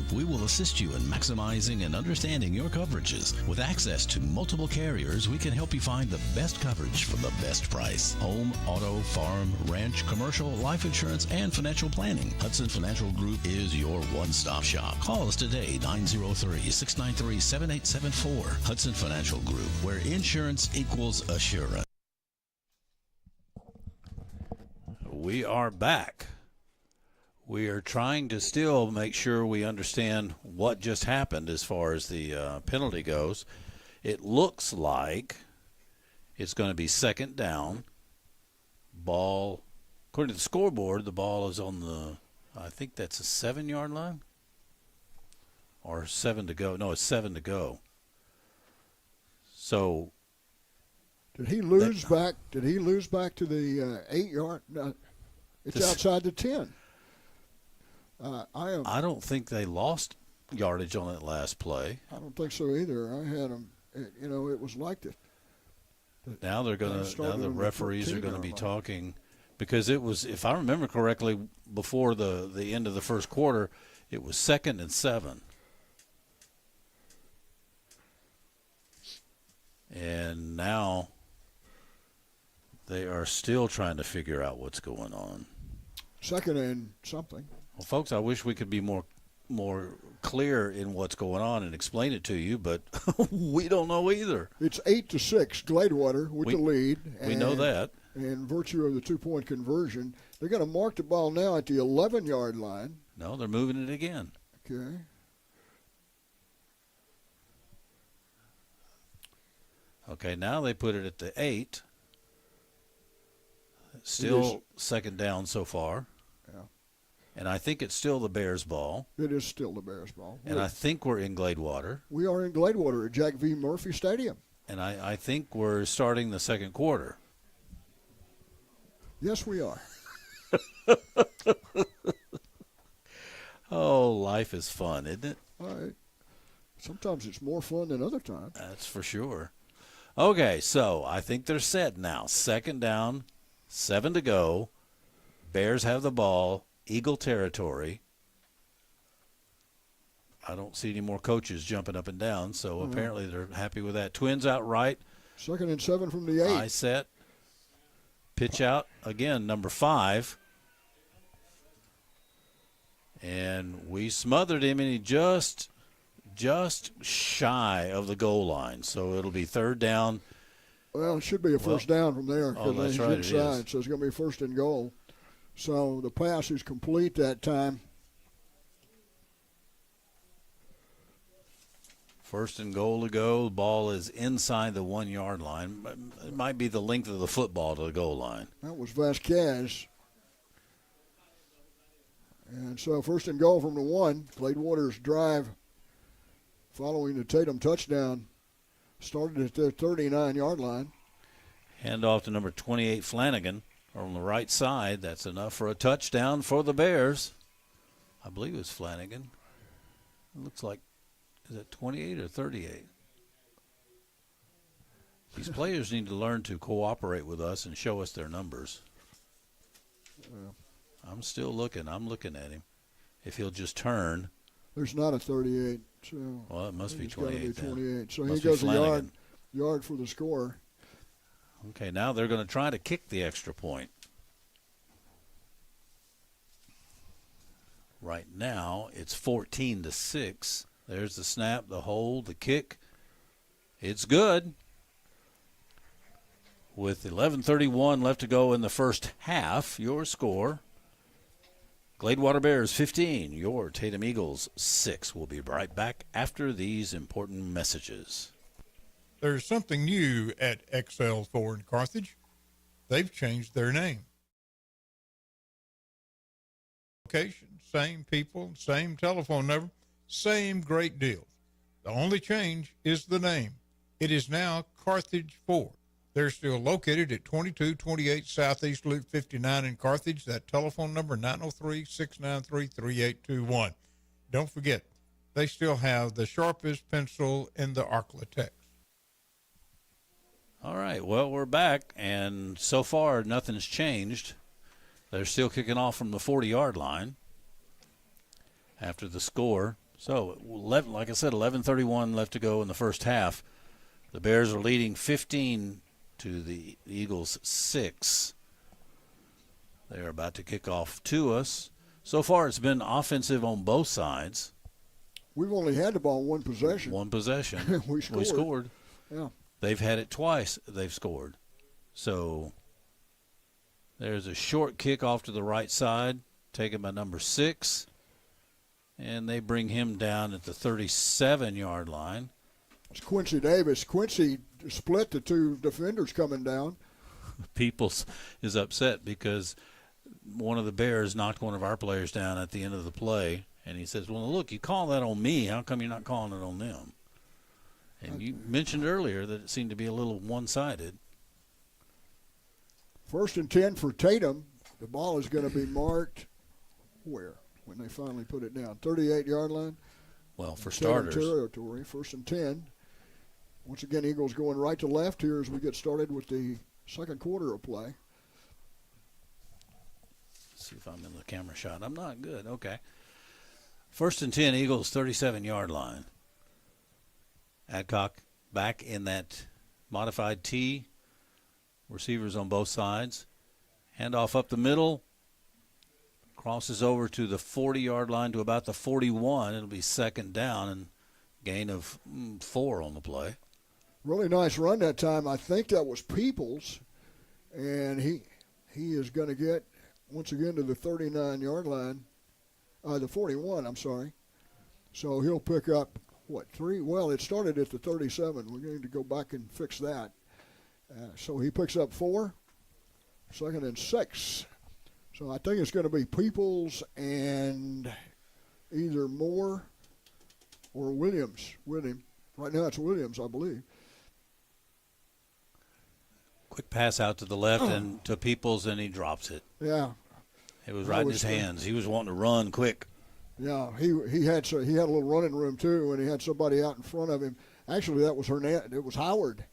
Group, we will assist you in maximizing and understanding your coverages. With access to multiple carriers, we can help you find the best coverage for the best price. Home, auto, farm, ranch, commercial, life insurance, and financial planning. Hudson Financial Group is your one-stop shop. Call us today, 903-693-7874. Hudson Financial Group, where insurance equals assurance. We are back. We are trying to still make sure we understand what just happened as far as the penalty goes. It looks like it's going to be second down. Ball, according to the scoreboard, the ball is on the, I think that's a 7-yard line or 7 to go. No, it's 7 to go. So did he lose back? Did he lose back to the 8-yard? No, it's outside the 10. I don't think they lost yardage on that last play. I don't think so either. I had them. It was like that. Now they're going to. Now the referees are going to be talking, because it was, if I remember correctly, before the end of the first quarter, it was 2nd and 7. And now they are still trying to figure out what's going on. 2nd and something. Well, folks, I wish we could be more clear in what's going on and explain it to you, but we don't know either. It's 8-6, Gladewater with the lead. We know that. In virtue of the 2-point conversion, they're going to mark the ball now at the 11-yard line. No, they're moving it again. Okay. Okay, now they put it at the 8. Still second down so far. Yeah. And I think it's still the Bears' ball. It is still the Bears' ball. And I think we're in Gladewater. We are in Gladewater at Jack V. Murphy Stadium. And I think we're starting the second quarter. Yes, we are. Oh, life is fun, isn't it? All right. Sometimes it's more fun than other times. That's for sure. Okay, so I think they're set now. Second down, 7 to go. Bears have the ball, Eagle territory. I don't see any more coaches jumping up and down, so apparently they're happy with that. Twins out right. 2nd and 7 from the 8. High set. Pitch out again, number 5. And we smothered him, and he just shy of the goal line. So it'll be 3rd down. Well, it should be a first down from there because that's he's right, inside. So it's going to be 1st and goal. So the pass is complete that time. 1st and goal to go. The ball is inside the 1-yard line. It might be the length of the football to the goal line. That was Vasquez. And so 1st and goal from the 1. Gladewater's drive following the Tatum touchdown started at the 39-yard line. Hand off to number 28, Flanagan, on the right side. That's enough for a touchdown for the Bears. I believe it's Flanagan. It looks like, is it 28 or 38? These players need to learn to cooperate with us and show us their numbers. I'm still looking. I'm looking at him. If he'll just turn. There's not a 38. So well, it must be 28 it's gotta be 28. then. So Must he goes be a yard for the score. Okay, now they're going to try to kick the extra point. Right now, it's 14-6. There's the snap, the hold, the kick. It's good. With 11:31 left to go in the first half, your score, Gladewater Bears 15, your Tatum Eagles 6. We'll be right back after these important messages. There's something new at XL Ford in Carthage. They've changed their name. Location, same people, same telephone number, same great deals. The only change is the name. It is now Carthage Ford. They're still located at 2228 Southeast Loop 59 in Carthage. That telephone number, 903-693-3821. Don't forget, they still have the sharpest pencil in the Arklatex. All right, well, we're back, and so far nothing's changed. They're still kicking off from the 40-yard line after the score. So, like I said, 11:31 left to go in the first half. The Bears are leading 15 to the Eagles 6. They're about to kick off to us. So far, it's been offensive on both sides. We've only had the ball one possession. One possession. We scored. Yeah. They've had it twice. They've scored. So there's a short kick off to the right side, taken by number 6. And they bring him down at the 37-yard line. It's Quincy Davis. Quincy split the two defenders coming down. Peoples is upset because one of the Bears knocked one of our players down at the end of the play. And he says, well, look, you call that on me. How come you're not calling it on them? And you mentioned earlier that it seemed to be a little one-sided. 1st and 10 for Tatum. The ball is going to be marked where? When they finally put it down. 38-yard line. Well, for starters. Territory. 1st and 10. Once again, Eagles going right to left here as we get started with the second quarter of play. Let's see if I'm in the camera shot. I'm not good. Okay. 1st and 10, Eagles, 37-yard line. Adcock back in that modified T. Receivers on both sides. Handoff up the middle. Crosses over to the 40-yard line to about the 41. It'll be second down and gain of 4 on the play. Really nice run that time. I think that was Peoples. And he is going to get, once again, to the 39-yard line. The 41, I'm sorry. So he'll pick up, 3? Well, it started at the 37. We're going to go back and fix that. So he picks up 4. 2nd and 6. So I think it's going to be Peoples and either Moore or Williams with him. Right now it's Williams, I believe. Quick pass out to the left and to Peoples, and he drops it. Yeah. It was right in his hands. He was wanting to run quick. Yeah, he had a little running room too, and he had somebody out in front of him. Actually, that was it was Howard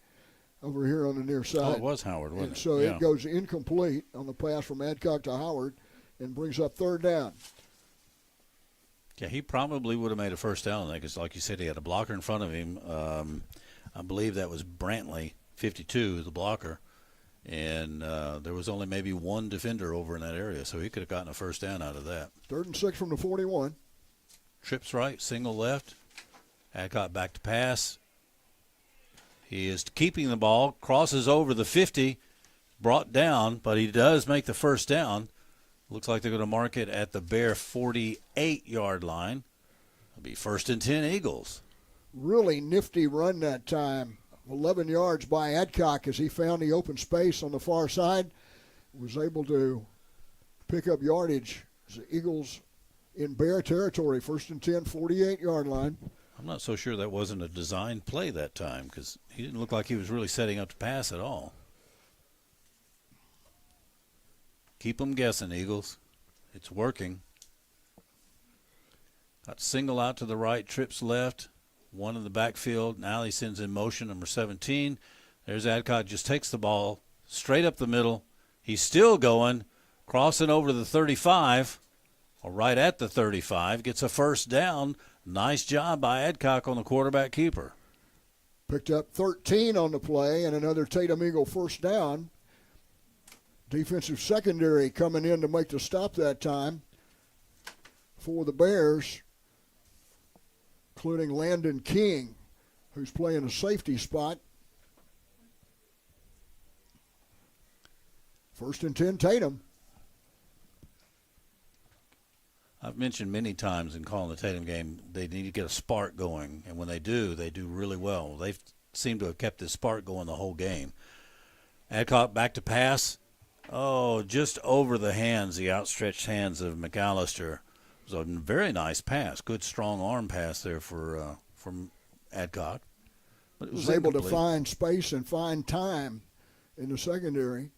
over here on the near side. Oh, it was Howard, wasn't and it? So it goes incomplete on the pass from Adcock to Howard and brings up 3rd down. Yeah, he probably would have made a first down there because, like you said, he had a blocker in front of him. I believe that was Brantley, 52, the blocker. And there was only maybe one defender over in that area, so he could have gotten a first down out of that. 3rd and 6 from the 41. Trips right, single left. Adcock back to pass. He is keeping the ball, crosses over the 50, brought down, but he does make the first down. Looks like they're going to mark it at the Bear 48-yard line. It'll be 1st and 10 Eagles. Really nifty run that time. 11 yards by Adcock as he found the open space on the far side. Was able to pick up yardage. The Eagles in Bear territory, 1st and 10, 48-yard line. I'm not so sure that wasn't a designed play that time because he didn't look like he was really setting up to pass at all. Keep them guessing, Eagles. It's working. Got single out to the right, trips left. One in the backfield. Now he sends in motion, number 17. There's Adcock, just takes the ball straight up the middle. He's still going, crossing over the 35, or right at the 35. Gets a first down. Nice job by Adcock on the quarterback keeper. Picked up 13 on the play and another Tatum Eagle first down. Defensive secondary coming in to make the stop that time for the Bears, including Landon King, who's playing a safety spot. 1st and 10, Tatum. I've mentioned many times in calling the Tatum game, they need to get a spark going, and when they do really well. They seem to have kept this spark going the whole game. Adcock back to pass. Oh, just over the hands, the outstretched hands of McAllister. It was a very nice pass, good strong arm pass there from Adcock. But it was able to incomplete. find space and find time in the secondary.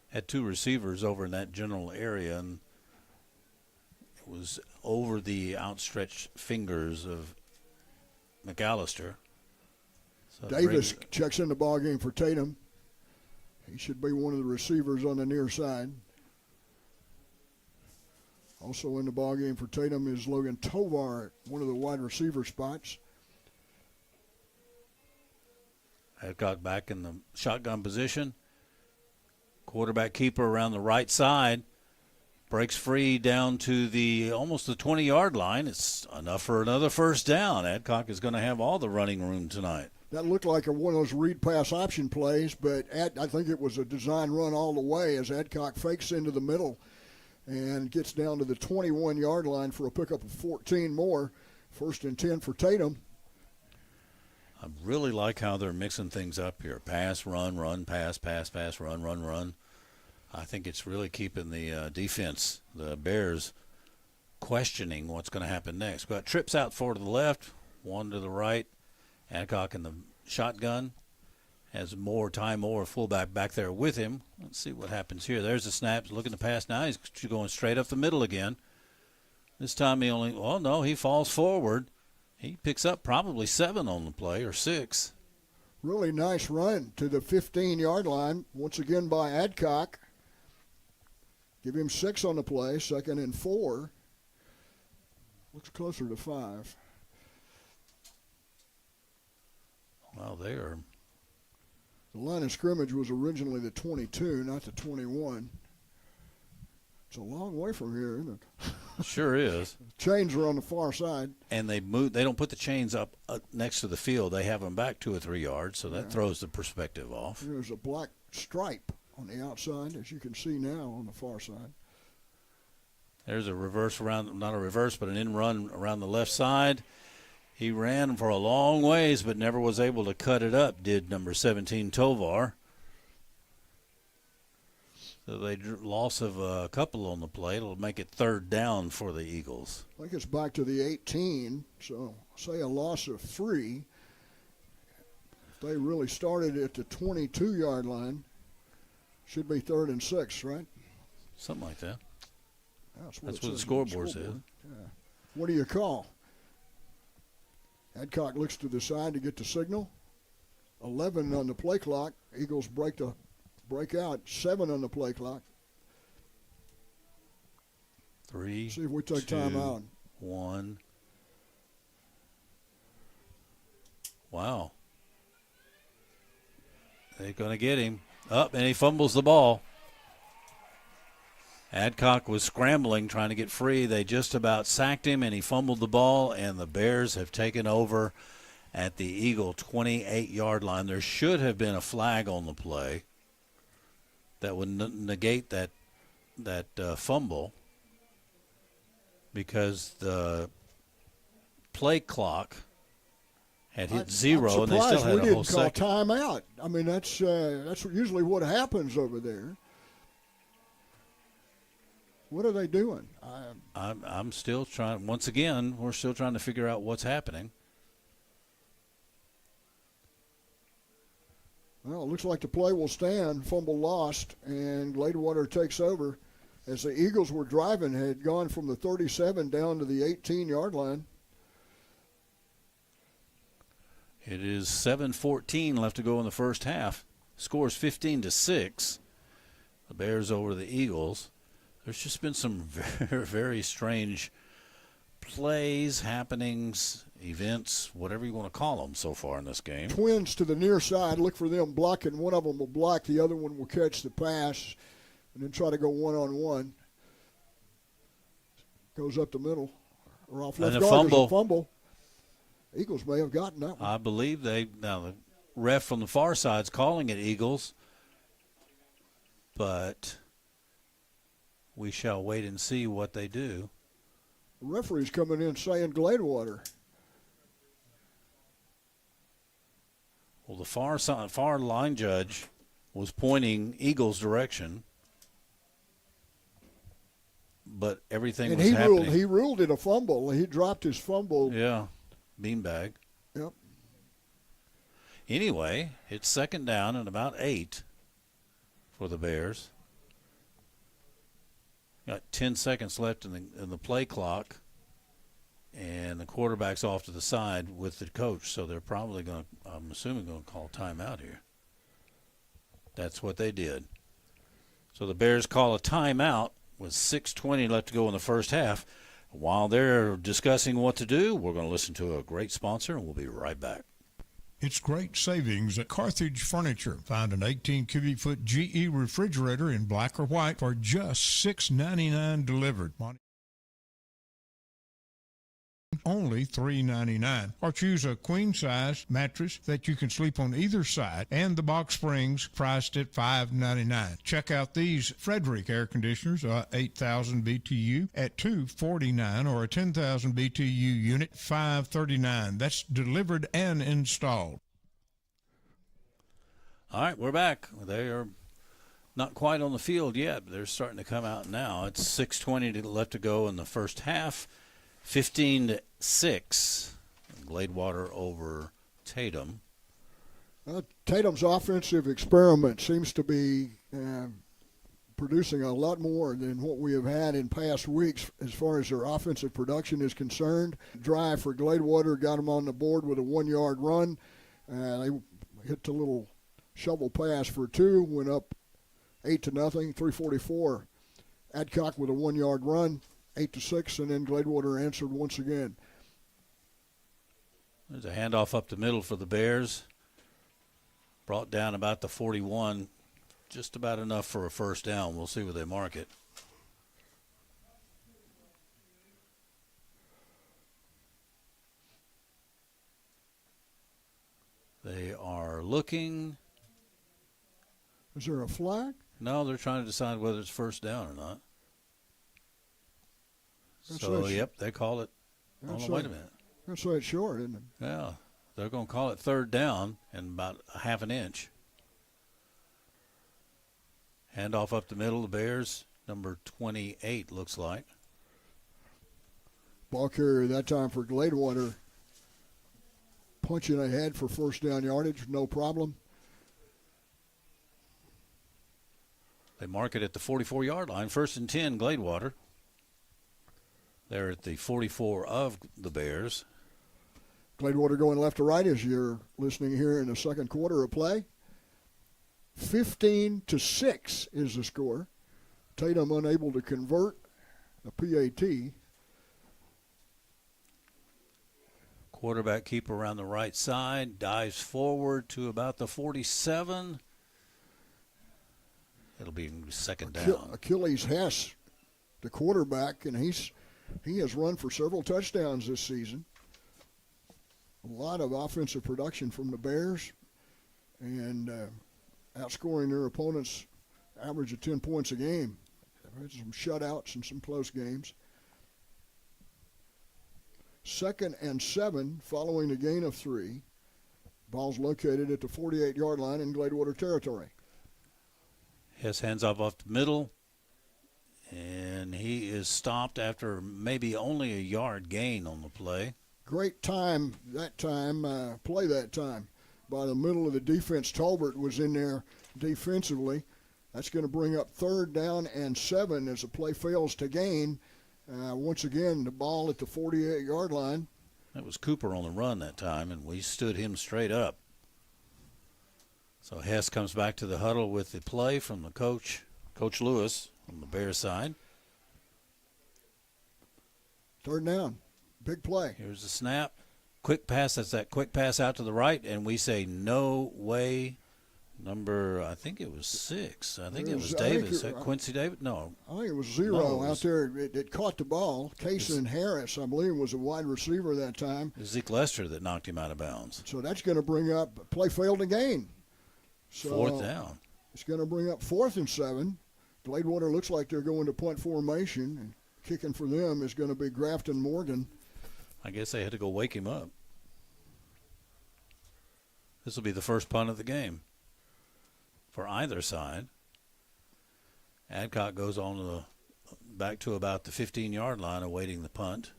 Had 2 receivers over in that general area, and it was over the outstretched fingers of McAllister. So Davis checks in the ball game for Tatum. He should be one of the receivers on the near side. Also in the ballgame for Tatum is Logan Tovar at one of the wide receiver spots. Adcock back in the shotgun position. Quarterback keeper around the right side. Breaks free down to almost the 20-yard line. It's enough for another first down. Adcock is going to have all the running room tonight. That looked like one of those read pass option plays, but I think it was a design run all the way as Adcock fakes into the middle and gets down to the 21-yard line for a pickup of 14 more. 1st and 10 for Tatum. I really like how they're mixing things up here. Pass, run, pass, run. I think it's really keeping the defense, the Bears, questioning what's going to happen next. Got trips out 4 to the left, 1 to the right. Adcock in the shotgun. Has Ty Moore, fullback, back there with him. Let's see what happens here. There's the snap. Looking to pass now. He's going straight up the middle again. This time he falls forward. He picks up probably 7 on the play, or 6. Really nice run to the 15-yard line, once again by Adcock. Give him 6 on the play, 2nd and 4. Looks closer to 5. Well, they are. The line of scrimmage was originally the 22, not the 21. It's a long way from here, isn't it? Sure is. Chains are on the far side. And they don't put the chains up next to the field. They have them back 2 or 3 yards, so that throws the perspective off. There's a black stripe on the outside, as you can see now on the far side. There's a reverse around, not a reverse, but an in run around the left side. He ran for a long ways, but never was able to cut it up, did number 17 Tovar. So they loss of a couple on the play. It'll make it 3rd down for the Eagles. I think it's back to the 18, so say a loss of 3. If they really started at the 22-yard line, should be 3rd and 6, right? Something like that. That's what the scoreboard said. Yeah. What do you call? Adcock looks to the side to get the signal. 11 on the play clock. Eagles break out. 7 on the play clock. 3. See if we take 2, time out. 1. Wow. They're going to get him. Up, and he fumbles the ball. Adcock was scrambling, trying to get free. They just about sacked him, and he fumbled the ball, and the Bears have taken over at the Eagle 28-yard line. There should have been a flag on the play that would negate that fumble, because the play clock had hit 0, and they still had a whole second. We didn't call timeout. I mean, that's usually what happens over there. What are they doing? I'm still trying. Once again, we're still trying to figure out what's happening. Well, it looks like the play will stand. Fumble lost, and Gladewater takes over. As the Eagles were driving, had gone from the 37 down to the 18-yard line. It is 7:14 left to go in the first half. Scores 15-6. The Bears over the Eagles. There's just been some very, very strange plays, happenings, events, whatever you want to call them so far in this game. Twins to the near side. Look for them blocking. One of them will block. The other one will catch the pass and then try to go one-on-one. Goes up the middle. Or off left guard. There's a fumble. Eagles may have gotten that one. I believe now the ref from the far side's calling it Eagles, but we shall wait and see what they do. The referee's coming in saying Gladewater. Well, the far line judge was pointing Eagles' direction, but everything was happening. He ruled it a fumble. He dropped his fumble. Yeah, beanbag. Yep. Anyway, it's 2nd down and about 8 for the Bears. Got 10 seconds left in the play clock, and the quarterback's off to the side with the coach, so they're probably going to, I'm assuming, going to call timeout here. That's what they did. So the Bears call a timeout with 6:20 left to go in the first half. While they're discussing what to do, we're going to listen to a great sponsor, and we'll be right back. It's great savings at Carthage Furniture. Find an 18 cubic foot GE refrigerator in black or white for just $6.99 delivered. Only $3.99. Or choose a queen size mattress that you can sleep on either side, and the box springs priced at $5.99. Check out these Frederick air conditioners, 8,000 BTU at $249, or a 10,000 BTU unit, $539. That's delivered and installed. All right, we're back. They are not quite on the field yet, but they're starting to come out now. It's 6:20 left to go in the first half. 15-6, Gladewater over Tatum. Tatum's offensive experiment seems to be producing a lot more than what we have had in past weeks as far as their offensive production is concerned. Drive for Gladewater got them on the board with a 1-yard run. They hit the little shovel pass for 2, went up 8-0, 3:44. Adcock with a 1-yard run. 8-6, and then Gladewater answered once again. There's a handoff up the middle for the Bears. Brought down about the 41, just about enough for a first down. We'll see where they mark it. They are looking. Is there a flag? No, they're trying to decide whether it's first down or not. So, yep, they call it. Oh, wait a minute. That's why it's short, isn't it? Yeah, they're going to call it third down and about a half an inch. Handoff up the middle, the Bears, number 28, looks like. Ball carrier that time for Gladewater. Punching ahead for first down yardage, no problem. They mark it at the 44-yard line, 1st and 10, Gladewater. They're at the 44 of the Bears. Gladewater going left to right as you're listening here in the second quarter of play. 15-6 is the score. Tatum unable to convert a PAT. Quarterback keeper around the right side, dives forward to about the 47. It'll be second down. Achilles Hess, the quarterback, and he has run for several touchdowns this season. A lot of offensive production from the Bears and outscoring their opponents average of 10 points a game. Some shutouts and some close games. 2nd and 7 following the gain of 3. Ball's located at the 48-yard line in Gladewater territory. Hess hands off the middle. And he is stopped after maybe only a yard gain on the play. Great time that time, play that time. By the middle of the defense, Tolbert was in there defensively. That's going to bring up 3rd down and 7 as the play fails to gain. Once again, the ball at the 48-yard line. That was Cooper on the run that time, and we stood him straight up. So Hess comes back to the huddle with the play from the coach, Coach Lewis, on the Bears side. 3rd down. Big play. Here's the snap. Quick pass. That's that quick pass out to the right, and we say no way. I think it was 6. I think it was Davis. Quincy Davis? No. I think it was 0 out there. It caught the ball. Kaysen Harris, I believe, was a wide receiver that time. It was Zeke Lester that knocked him out of bounds. So that's going to bring up play failed again. So 4th down. It's going to bring up 4th and 7. Gladewater looks like they're going to punt formation, and kicking for them is going to be Grafton Morgan. I guess they had to go wake him up. This will be the first punt of the game for either side. Adcock goes on back to about the 15-yard line awaiting the punt.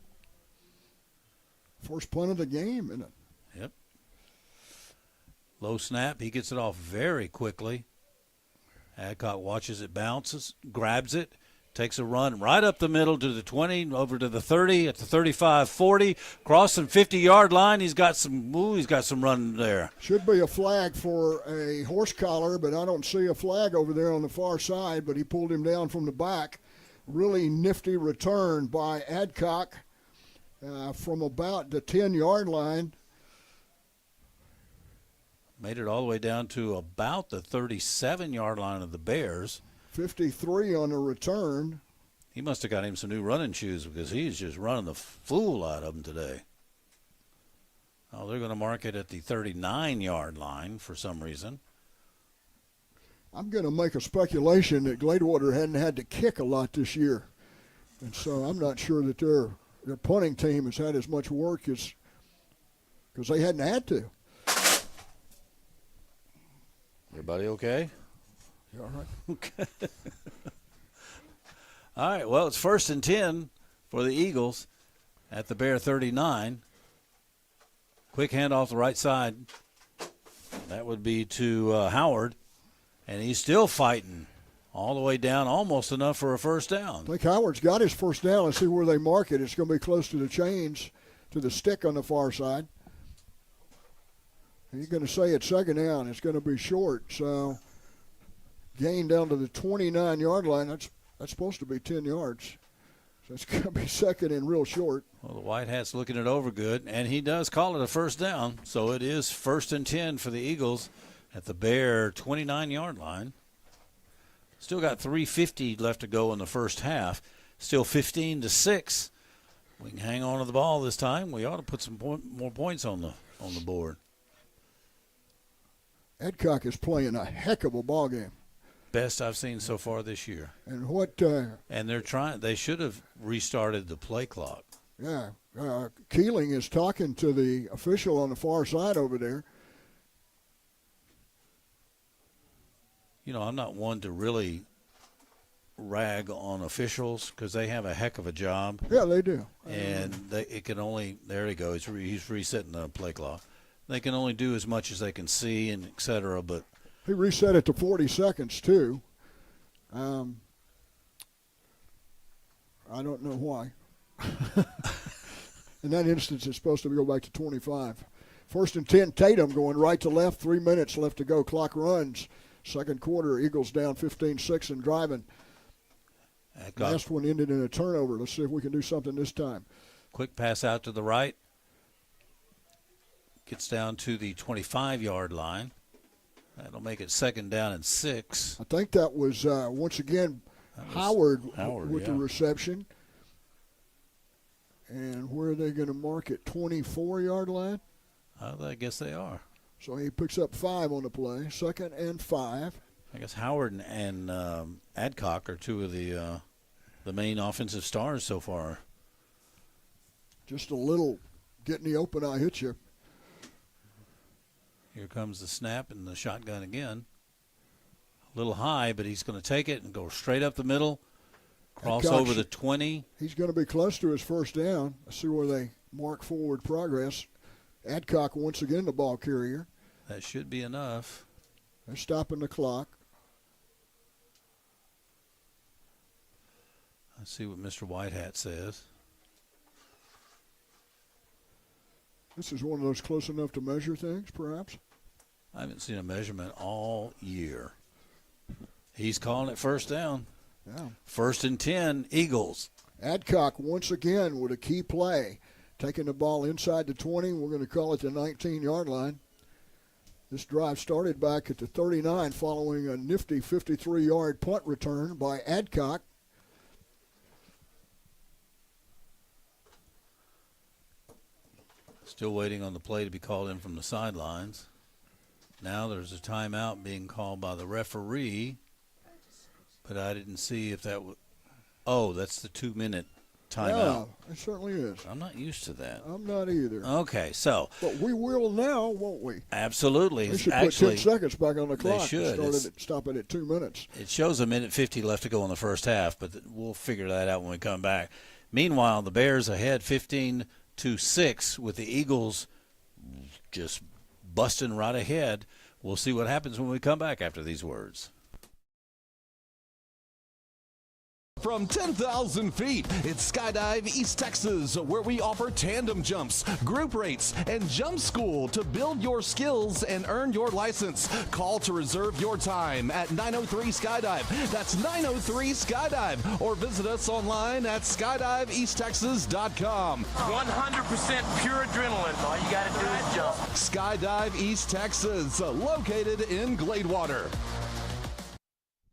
First punt of the game, isn't it? Yep. Low snap. He gets it off very quickly. Adcock watches it, bounces, grabs it, takes a run right up the middle to the 20, over to the 30, at the 35, 40, crossing 50-yard line. He's got some run there. Should be a flag for a horse collar, but I don't see a flag over there on the far side, but he pulled him down from the back. really nifty return by Adcock from about the 10-yard line. Made it all the way down to about the 37-yard line of the Bears. 53 on the return. He must have got him some new running shoes because he's just running the fool out of them today. Oh, they're going to mark it at the 39-yard line for some reason. I'm going to make a speculation that Gladewater hadn't had to kick a lot this year. And so I'm not sure that their punting team has had as much work as because they hadn't had to. Everybody okay? You all right? Okay. All right, well, it's 1st and 10 for the Eagles at the Bear 39. Quick handoff the right side. That would be to Howard. And he's still fighting all the way down, almost enough for a first down. I think Howard's got his first down. Let's see where they mark it. It's going to be close to the chains, to the stick on the far side. He's going to say it's second down. It's going to be short. So gain down to the 29-yard line. That's supposed to be 10 yards. So it's going to be second and real short. Well, the White Hat's looking it over good, and he does call it a first down. So it is 1st and 10 for the Eagles at the Bear 29-yard line. Still got 3:50 left to go in the first half. Still 15-6. We can hang on to the ball this time. We ought to put some more points on the board. Adcock is playing a heck of a ball game. Best I've seen so far this year. And what? And they're trying. They should have restarted the play clock. Yeah, Keeling is talking to the official on the far side over there. You know, I'm not one to really rag on officials because they have a heck of a job. Yeah, they do. And it can only, there he goes, he's resetting the play clock. They can only do as much as they can see and et cetera, but. He reset it to 40 seconds, too. I don't know why. In that instance, it's supposed to go back to 25. 1st and 10, Tatum going right to left, 3 minutes left to go. Clock runs. Second quarter, Eagles down 15-6 and driving. Last one ended in a turnover. Let's see if we can do something this time. Quick pass out to the right. Gets down to the 25-yard line. That'll make it 2nd down and 6. I think that was, once again, Howard with the reception. And where are they going to mark it? 24-yard line? I guess they are. So he picks up 5 on the play. 2nd and 5. I guess Howard and Adcock are two of the main offensive stars so far. Just a little getting the open eye hit you. Here comes the snap and the shotgun again. A little high, but he's going to take it and go straight up the middle. Cross over the 20. He's going to be close to his first down. Let's see where they mark forward progress. Adcock once again the ball carrier. That should be enough. They're stopping the clock. Let's see what Mr. Whitehat says. This is one of those close enough to measure things, perhaps? I haven't seen a measurement all year. He's calling it first down. Yeah. 1st and 10, Eagles. Adcock once again with a key play. Taking the ball inside the 20. We're going to call it the 19-yard line. This drive started back at the 39 following a nifty 53-yard punt return by Adcock. Still waiting on the play to be called in from the sidelines. Now there's a timeout being called by the referee, but I didn't see if that was. Oh, that's the 2-minute timeout. Yeah, it certainly is. I'm not used to that. I'm not either. Okay, so. But we will now, won't we? Absolutely. They should put 10 seconds back on the clock. They should. Stop it at 2 minutes. It shows 1:50 left to go in the first half, but we'll figure that out when we come back. Meanwhile, the Bears ahead 15-6 with the Eagles just busting right ahead. We'll see what happens when we come back after these words. from 10,000 feet. It's Skydive East Texas, where we offer tandem jumps, group rates, and jump school to build your skills and earn your license. Call to reserve your time at 903 Skydive. That's 903 Skydive. Or visit us online at skydiveeasttexas.com. 100% pure adrenaline. All you got to do is jump. Skydive East Texas, located in Gladewater.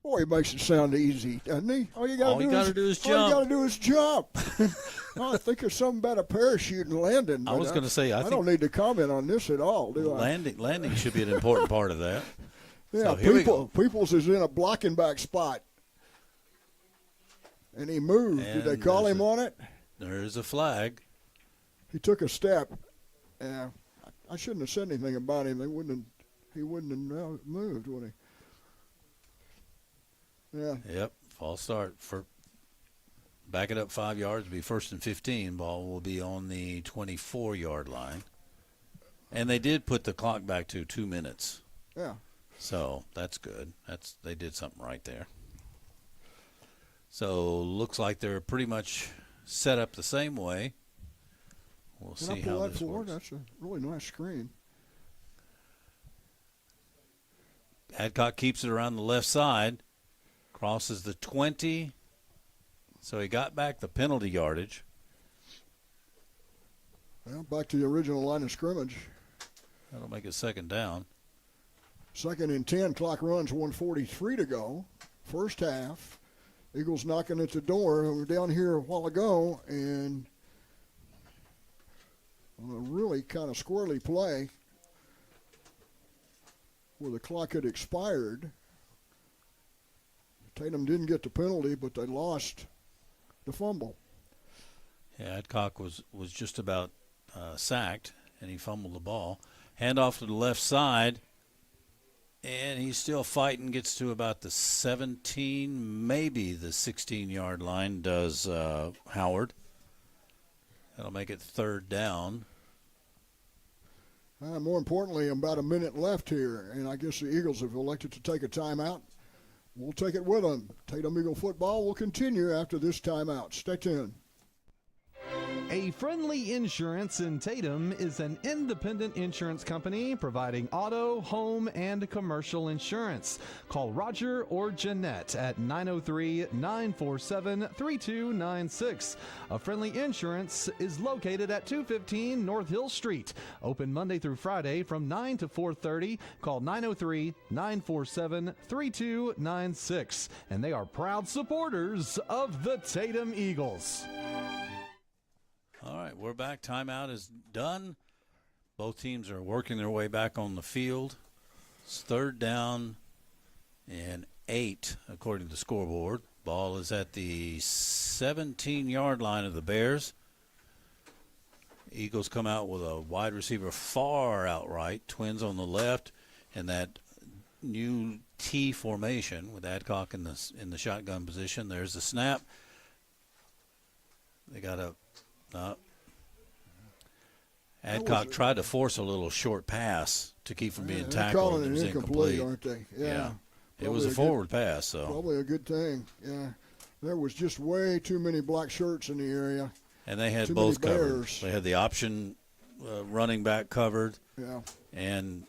Boy, he makes it sound easy, doesn't he? All you got to do is jump. All you got to do is jump. I think there's something about a parachute and landing. I was going to say, I don't need to comment on this at all, do I? Landing should be an important part of that. Yeah, So Peoples is in a blocking back spot. And he moved. And did they call him on it? There's a flag. He took a step. Yeah, I shouldn't have said anything about him. He wouldn't have moved, would he? Yeah. Yep, false start. Back it up 5 yards, be 1st and 15. Ball will be on the 24-yard line. And they did put the clock back to 2 minutes. Yeah. So that's good. They did something right there. So looks like they're pretty much set up the same way. We'll see how this works. That's a really nice screen. Adcock keeps it around the left side. Crosses the 20. So he got back the penalty yardage. Well, back to the original line of scrimmage. That'll make it second down. 2nd and 10. Clock runs 1:43 to go. First half. Eagles knocking at the door. We were down here a while ago, and on a really kind of squirrely play where the clock had expired, Tatum didn't get the penalty, but they lost the fumble. Yeah, Adcock was just about sacked, and he fumbled the ball. Handoff to the left side, and he's still fighting, gets to about the 17, maybe the 16-yard line, does Howard. That'll make it 3rd down. More importantly, about a minute left here, and I guess the Eagles have elected to take a timeout. We'll take it with them. Tatum Eagle football will continue after this timeout. Stay tuned. A Friendly Insurance in Tatum is an independent insurance company providing auto, home, and commercial insurance. Call Roger or Jeanette at 903-947-3296. A Friendly Insurance is located at 215 North Hill Street. Open Monday through Friday from 9 to 4:30. Call 903-947-3296. And they are proud supporters of the Tatum Eagles. All right, we're back. Timeout is done. Both teams are working their way back on the field. It's 3rd down and 8, according to the scoreboard. Ball is at the 17-yard line of the Bears. Eagles come out with a wide receiver far out right, twins on the left, and that new T formation with Adcock in the shotgun position. There's the snap. They got a Adcock tried to force a little short pass to keep from being tackled. Calling it incomplete, aren't they? Yeah. It was a forward pass, so probably a good thing. Yeah, there was just way too many black shirts in the area, and they had both covered. They had the option running back covered, and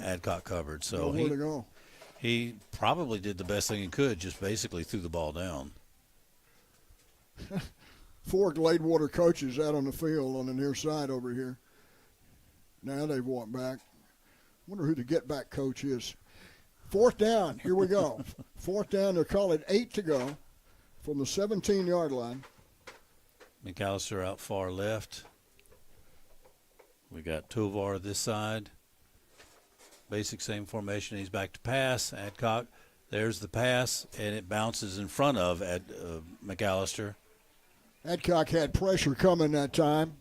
Adcock covered. So he probably did the best thing he could, just basically threw the ball down. 4 Gladewater coaches out on the field on the near side over here. Now they've walked back. Wonder who the get-back coach is. 4th down. Here we go. 4th down. They'll call it 8 to go from the 17-yard line. McAllister out far left. We got Tovar this side. Basic same formation. He's back to pass. Adcock. There's the pass, and it bounces in front of McAllister. Adcock had pressure coming that time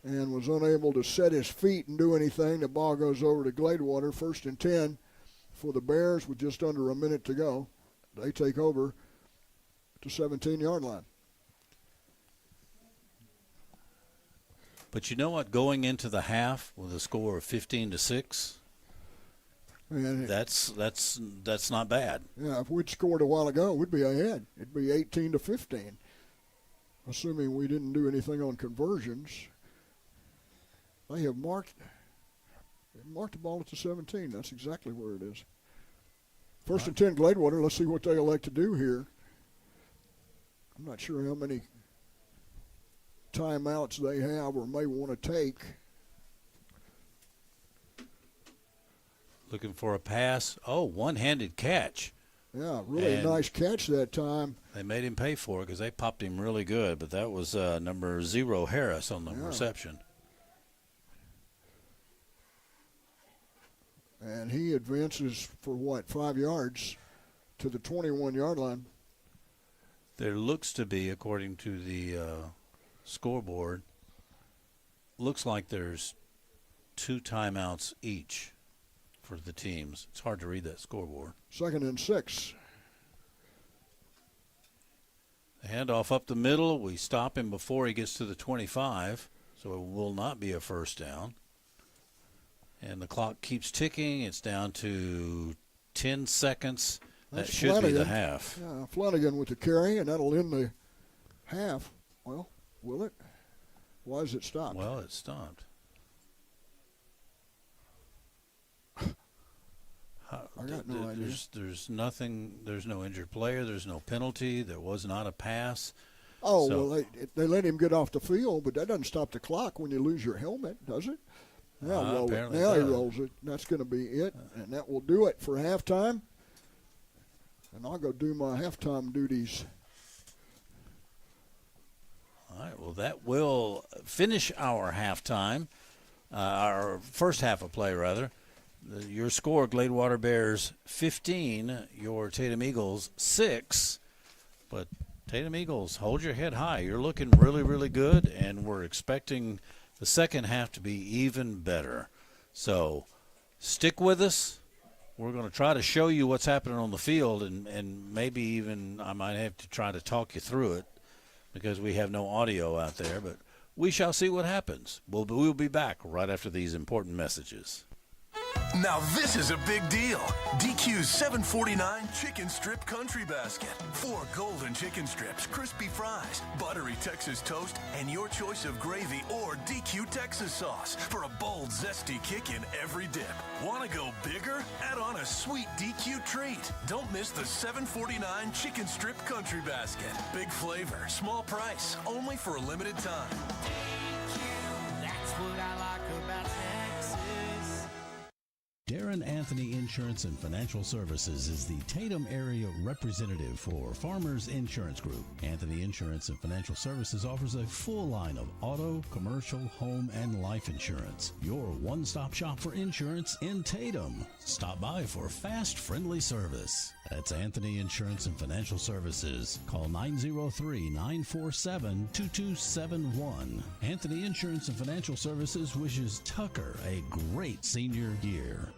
and was unable to set his feet and do anything. The ball goes over to Gladewater. 1st and 10 for the Bears with just under a minute to go. They take over to 17-yard line. But you know what? Going into the half with a score of 15-6, And that's not bad. Yeah, if we'd scored a while ago, we'd be ahead. It'd be 18-15, assuming we didn't do anything on conversions. They have marked the ball at the 17. That's exactly where it is. First and 10, Gladewater. Let's see what they elect to do here. I'm not sure how many timeouts they have or may want to take. Looking for a pass. Oh, one-handed catch. Yeah, really nice catch that time. They made him pay for it because they popped him really good, but that was number 0 Harris on the reception. And he advances for 5 yards to the 21-yard line. There looks to be, according to the scoreboard, looks like there's 2 timeouts each for the teams. It's hard to read that scoreboard. 2nd and 6. The handoff up the middle. We stop him before he gets to the 25, so it will not be a first down. And the clock keeps ticking. It's down to 10 seconds. That should Flanagan. be the half. Yeah, Flanagan with the carry, and that'll end the half. Well, will it? Why is it stopped? Well, it stopped. I got no idea. There's nothing. There's no injured player. There's no penalty. There was not a pass. Oh, well, they let him get off the field, but that doesn't stop the clock when you lose your helmet, does it? Now he rolls it. That's going to be it, and that will do it for halftime. And I'll go do my halftime duties. All right, well, that will finish our halftime, our first half of play, rather. Your score, Gladewater Bears 15, your Tatum Eagles 6. But Tatum Eagles, hold your head high. You're looking really, really good, and we're expecting the second half to be even better. So stick with us. We're going to try to show you what's happening on the field, and maybe even I might have to try to talk you through it because we have no audio out there. But we shall see what happens. We'll be back right after these important messages. Now this is a big deal. DQ's $7.49 chicken strip country basket. 4 golden chicken strips, crispy fries, buttery Texas toast, and your choice of gravy or DQ Texas sauce for a bold, zesty kick in every dip. Want to go bigger? Add on a sweet DQ treat. Don't miss the $7.49 chicken strip country basket. Big flavor, small price, only for a limited time. That's what I like about Texas. Darren Anthony Insurance and Financial Services is the Tatum area representative for Farmers Insurance Group. Anthony Insurance and Financial Services offers a full line of auto, commercial, home, and life insurance. Your one-stop shop for insurance in Tatum. Stop by for fast, friendly service. That's Anthony Insurance and Financial Services. Call 903-947-2271. Anthony Insurance and Financial Services wishes Tucker a great senior year.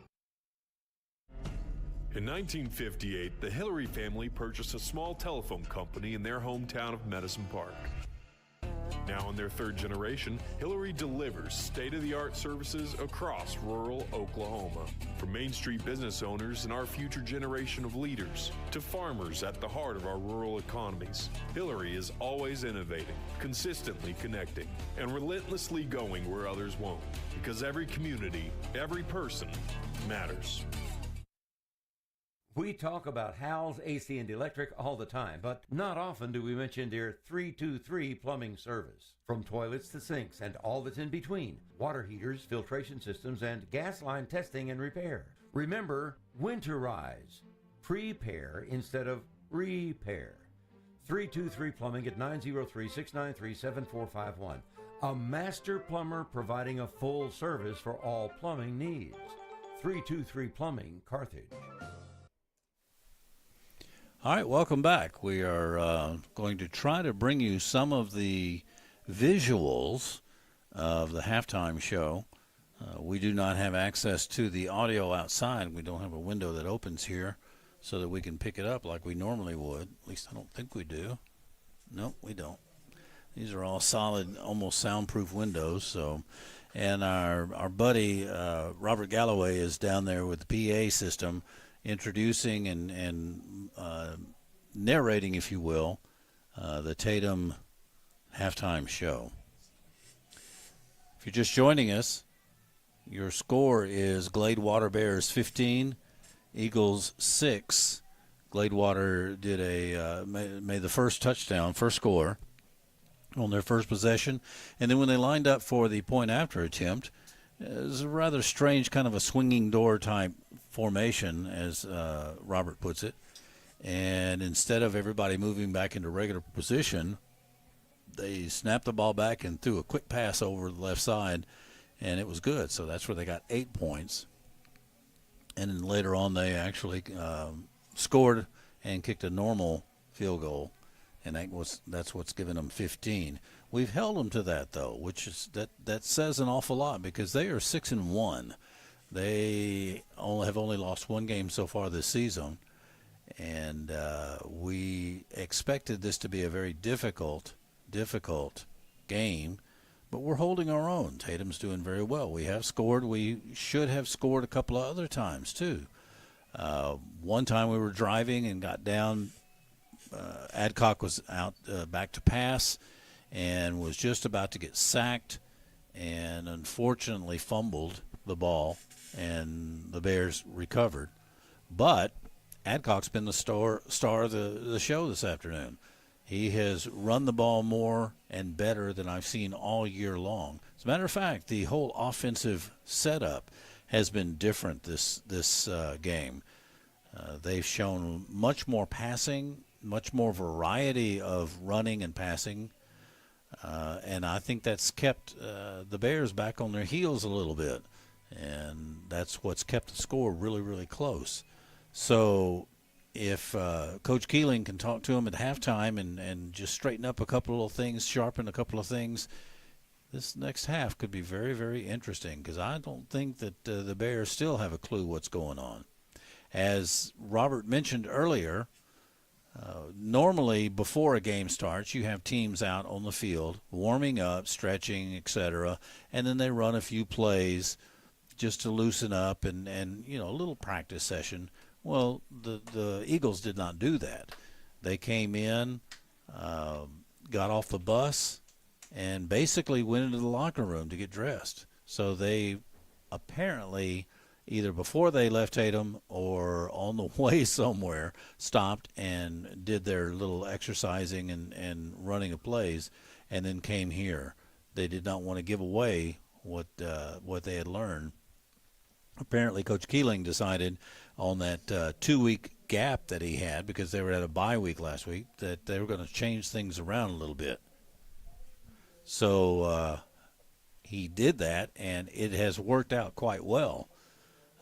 In 1958, the Hillary family purchased a small telephone company in their hometown of Medicine Park. Now in their 3rd generation, Hillary delivers state-of-the-art services across rural Oklahoma. From Main Street business owners and our future generation of leaders to farmers at the heart of our rural economies, Hillary is always innovating, consistently connecting, and relentlessly going where others won't. Because every community, every person matters. We talk about Hal's AC and Electric all the time, but not often do we mention their 323 plumbing service. From toilets to sinks and all that's in between, water heaters, filtration systems, and gas line testing and repair. Remember, winterize. Prepare instead of repair. 323 Plumbing at 903-693-7451. A master plumber providing a full service for all plumbing needs. 323 Plumbing, Carthage. All right, welcome back. We are going to try to bring you some of the visuals of the halftime show. We do not have access to the audio outside. We don't have a window that opens here so that we can pick it up like we normally would. At least I don't think we do. No, we don't. These are all solid, almost soundproof windows. So, and our buddy Robert Galloway is down there with the PA system, introducing and narrating, if you will, the Tatum halftime show. If you're just joining us, your score is Gladewater Bears 15, Eagles 6. Gladewater did made the first touchdown, first score on their first possession, and then when they lined up for the point after attempt, it was a rather strange kind of a swinging door type formation, as Robert puts it. And instead of everybody moving back into regular position, they snapped the ball back and threw a quick pass over the left side, and it was good. So that's where they got 8 points. And then later on, they actually scored and kicked a normal field goal, and that's what's given them 15. We've held them to that, though, which is that says an awful lot, because they are 6-1. They have only lost one game so far this season, and we expected this to be a very difficult game, but we're holding our own. Tatum's doing very well. We have scored. We should have scored a couple of other times too. One time we were driving and got down. Adcock was out back to pass and was just about to get sacked, and unfortunately fumbled the ball, and the Bears recovered. But Adcock's been the star of the show this afternoon. He has run the ball more and better than I've seen all year long. As a matter of fact, the whole offensive setup has been different this game. They've shown much more passing, much more variety of running and passing, and I think that's kept the Bears back on their heels a little bit, and that's what's kept the score really, really close. So if Coach Keeling can talk to him at halftime and just straighten up a couple of little things, sharpen a couple of things, this next half could be very, very interesting, because I don't think that the Bears still have a clue what's going on. As Robert mentioned earlier, normally before a game starts, you have teams out on the field warming up, stretching, etc., and then they run a few plays just to loosen up and a little practice session. Well, the Eagles did not do that. They came in, got off the bus, and basically went into the locker room to get dressed. So they apparently, either before they left Tatum or on the way somewhere, stopped and did their little exercising and running of plays, and then came here. They did not want to give away what they had learned. Apparently, Coach Keeling decided on that 2-week gap that he had, because they were at a bye week last week, that they were going to change things around a little bit. So he did that, and it has worked out quite well.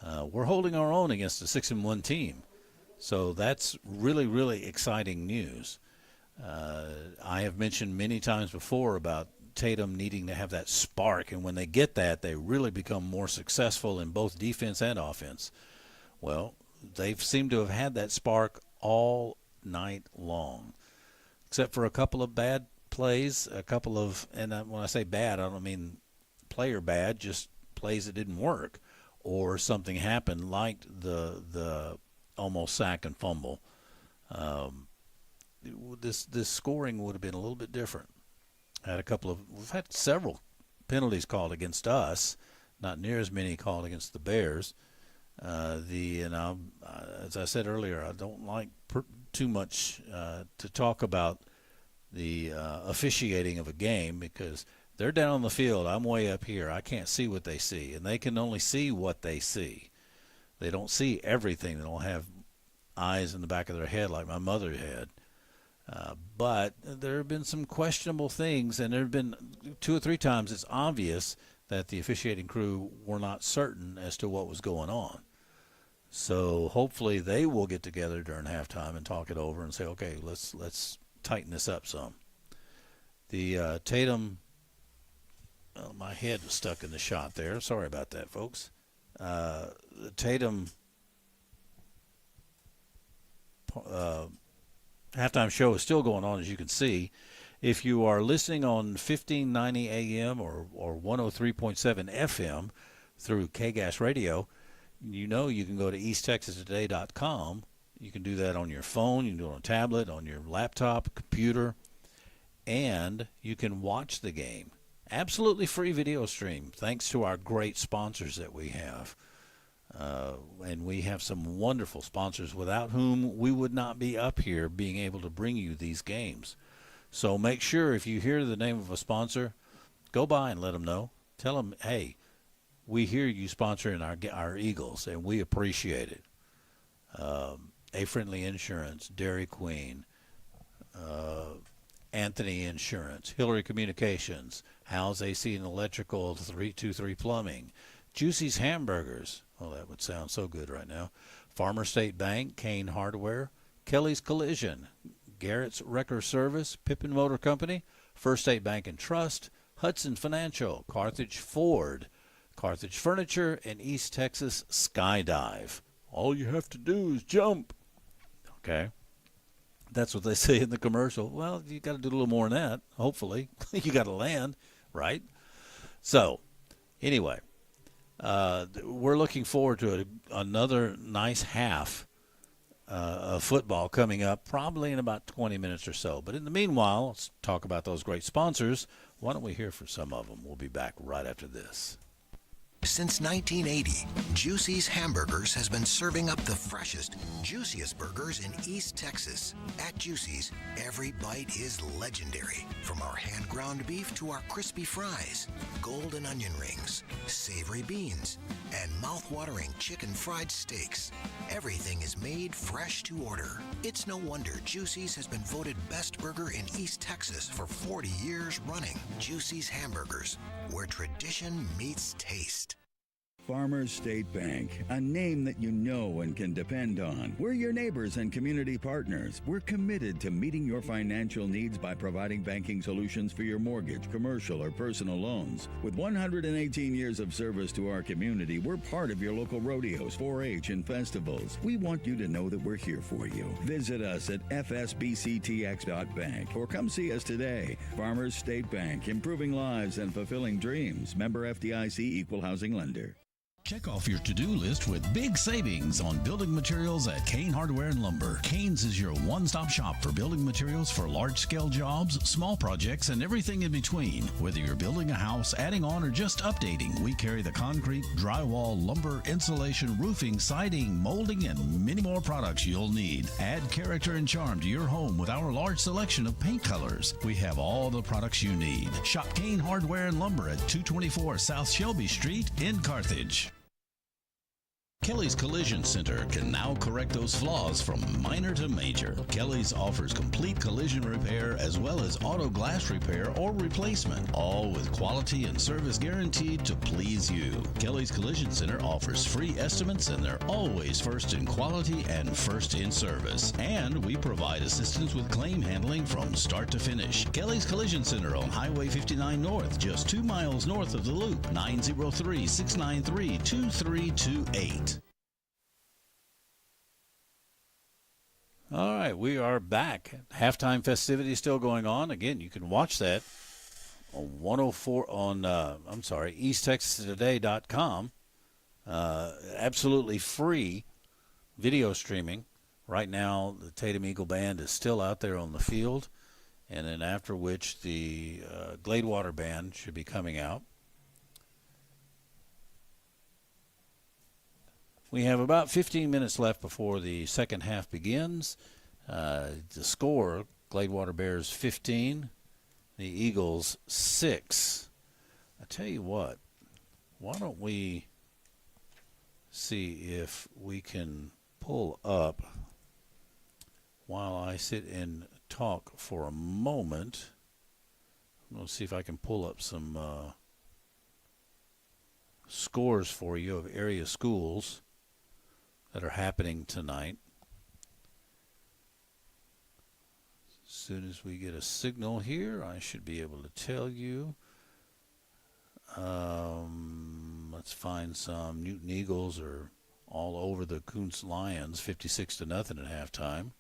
We're holding our own against a 6-1 team. So that's really, really exciting news. I have mentioned many times before about Tatum needing to have that spark, and when they get that, they really become more successful in both defense and offense. Well, they've seemed to have had that spark all night long, except for a couple of bad plays, and when I say bad, I don't mean player bad, just plays that didn't work, or something happened like the almost sack and fumble. This scoring would have been a little bit different. We've had several penalties called against us, not near as many called against the Bears. As I said earlier, I don't like too much to talk about the officiating of a game, because they're down on the field. I'm way up here. I can't see what they see, and they can only see what they see. They don't see everything. They don't have eyes in the back of their head like my mother had. But there have been some questionable things, and there have been 2 or 3 times it's obvious that the officiating crew were not certain as to what was going on. So hopefully they will get together during halftime and talk it over and say, okay, let's tighten this up some. The Tatum, my head was stuck in the shot there. Sorry about that, folks. The Tatum halftime show is still going on, as you can see, If you are listening on 1590 AM or 103.7 FM through KGAS Radio, you know you can go to easttexastoday.com. You can do that on your phone, you can do it on a tablet, on your laptop, computer, and you can watch the game. Absolutely free video stream, thanks to our great sponsors that we have. And we have some wonderful sponsors without whom we would not be up here being able to bring you these games. So make sure if you hear the name of a sponsor, go by and let them know. Tell them, hey, we hear you sponsoring our Eagles, and we appreciate it. A Friendly Insurance, Dairy Queen, Anthony Insurance, Hillary Communications, Hal's AC and Electrical, 323 Plumbing, Juicy's Hamburgers. Oh, that would sound so good right now. Farmer State Bank, Kane Hardware, Kelly's Collision, Garrett's Wrecker Service, Pippin Motor Company, First State Bank and Trust, Hudson Financial, Carthage Ford, Carthage Furniture, and East Texas Skydive. All you have to do is jump. Okay. That's what they say in the commercial. Well, you got to do a little more than that, hopefully. You got to land, right? So, anyway, we're looking forward to another nice half of football coming up, probably in about 20 minutes or so. But in the meanwhile, let's talk about those great sponsors. Why don't we hear from some of them? We'll be back right after this. Since 1980, Juicy's Hamburgers has been serving up the freshest, juiciest burgers in East Texas. At Juicy's, every bite is legendary. From our hand-ground beef to our crispy fries, golden onion rings, savory beans, and mouth-watering chicken fried steaks. Everything is made fresh to order. It's no wonder Juicy's has been voted best burger in East Texas for 40 years running. Juicy's Hamburgers, where tradition meets taste. Farmers State Bank, a name that you know and can depend on. We're your neighbors and community partners. We're committed to meeting your financial needs by providing banking solutions for your mortgage, commercial, or personal loans. With 118 years of service to our community, we're part of your local rodeos, 4-H, and festivals. We want you to know that we're here for you. Visit us at fsbctx.bank or come see us today. Farmers State Bank, improving lives and fulfilling dreams. Member FDIC, Equal Housing Lender. Check off your to-do list with big savings on building materials at Kane Hardware and Lumber. Kane's is your one-stop shop for building materials for large-scale jobs, small projects, and everything in between. Whether you're building a house, adding on, or just updating, we carry the concrete, drywall, lumber, insulation, roofing, siding, molding, and many more products you'll need. Add character and charm to your home with our large selection of paint colors. We have all the products you need. Shop Kane Hardware and Lumber at 224 South Shelby Street in Carthage. Kelly's Collision Center can now correct those flaws from minor to major. Kelly's offers complete collision repair as well as auto glass repair or replacement, all with quality and service guaranteed to please you. Kelly's Collision Center offers free estimates and they're always first in quality and first in service. And we provide assistance with claim handling from start to finish. Kelly's Collision Center on Highway 59 North, just 2 miles north of the Loop, 903-693-2328. All right, we are back. Halftime festivities still going on. Again, you can watch that on EastTexasToday.com. Absolutely free video streaming. Right now, the Tatum Eagle Band is still out there on the field, and then after which the Gladewater Band should be coming out. We have about 15 minutes left before the second half begins. The score, Gladewater Bears 15, the Eagles 6. I tell you what, why don't we see if we can pull up, while I sit and talk for a moment, I'm going to see if I can pull up some scores for you of area schools that are happening tonight. As soon as we get a signal here, I should be able to tell you. Let's find some. Newton Eagles are all over the Kuntz Lions, 56-0 at halftime.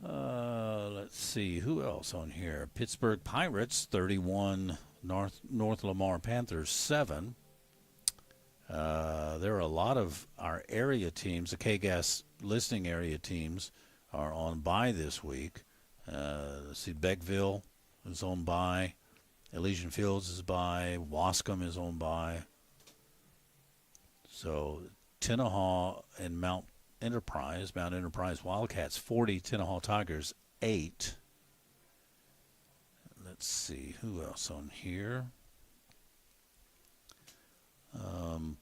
Let's Let's see, who else on here? Pittsburgh Pirates, 31. North Lamar Panthers, 7. There are a lot of our area teams, the K-Gas listening area teams, are on bye this week. Let's see, Beckville is on bye. Elysian Fields is bye. Wascom is on bye. So Tenaha and Mount Enterprise Wildcats, 40. Tenaha Tigers, 8. Let's see, who else on here?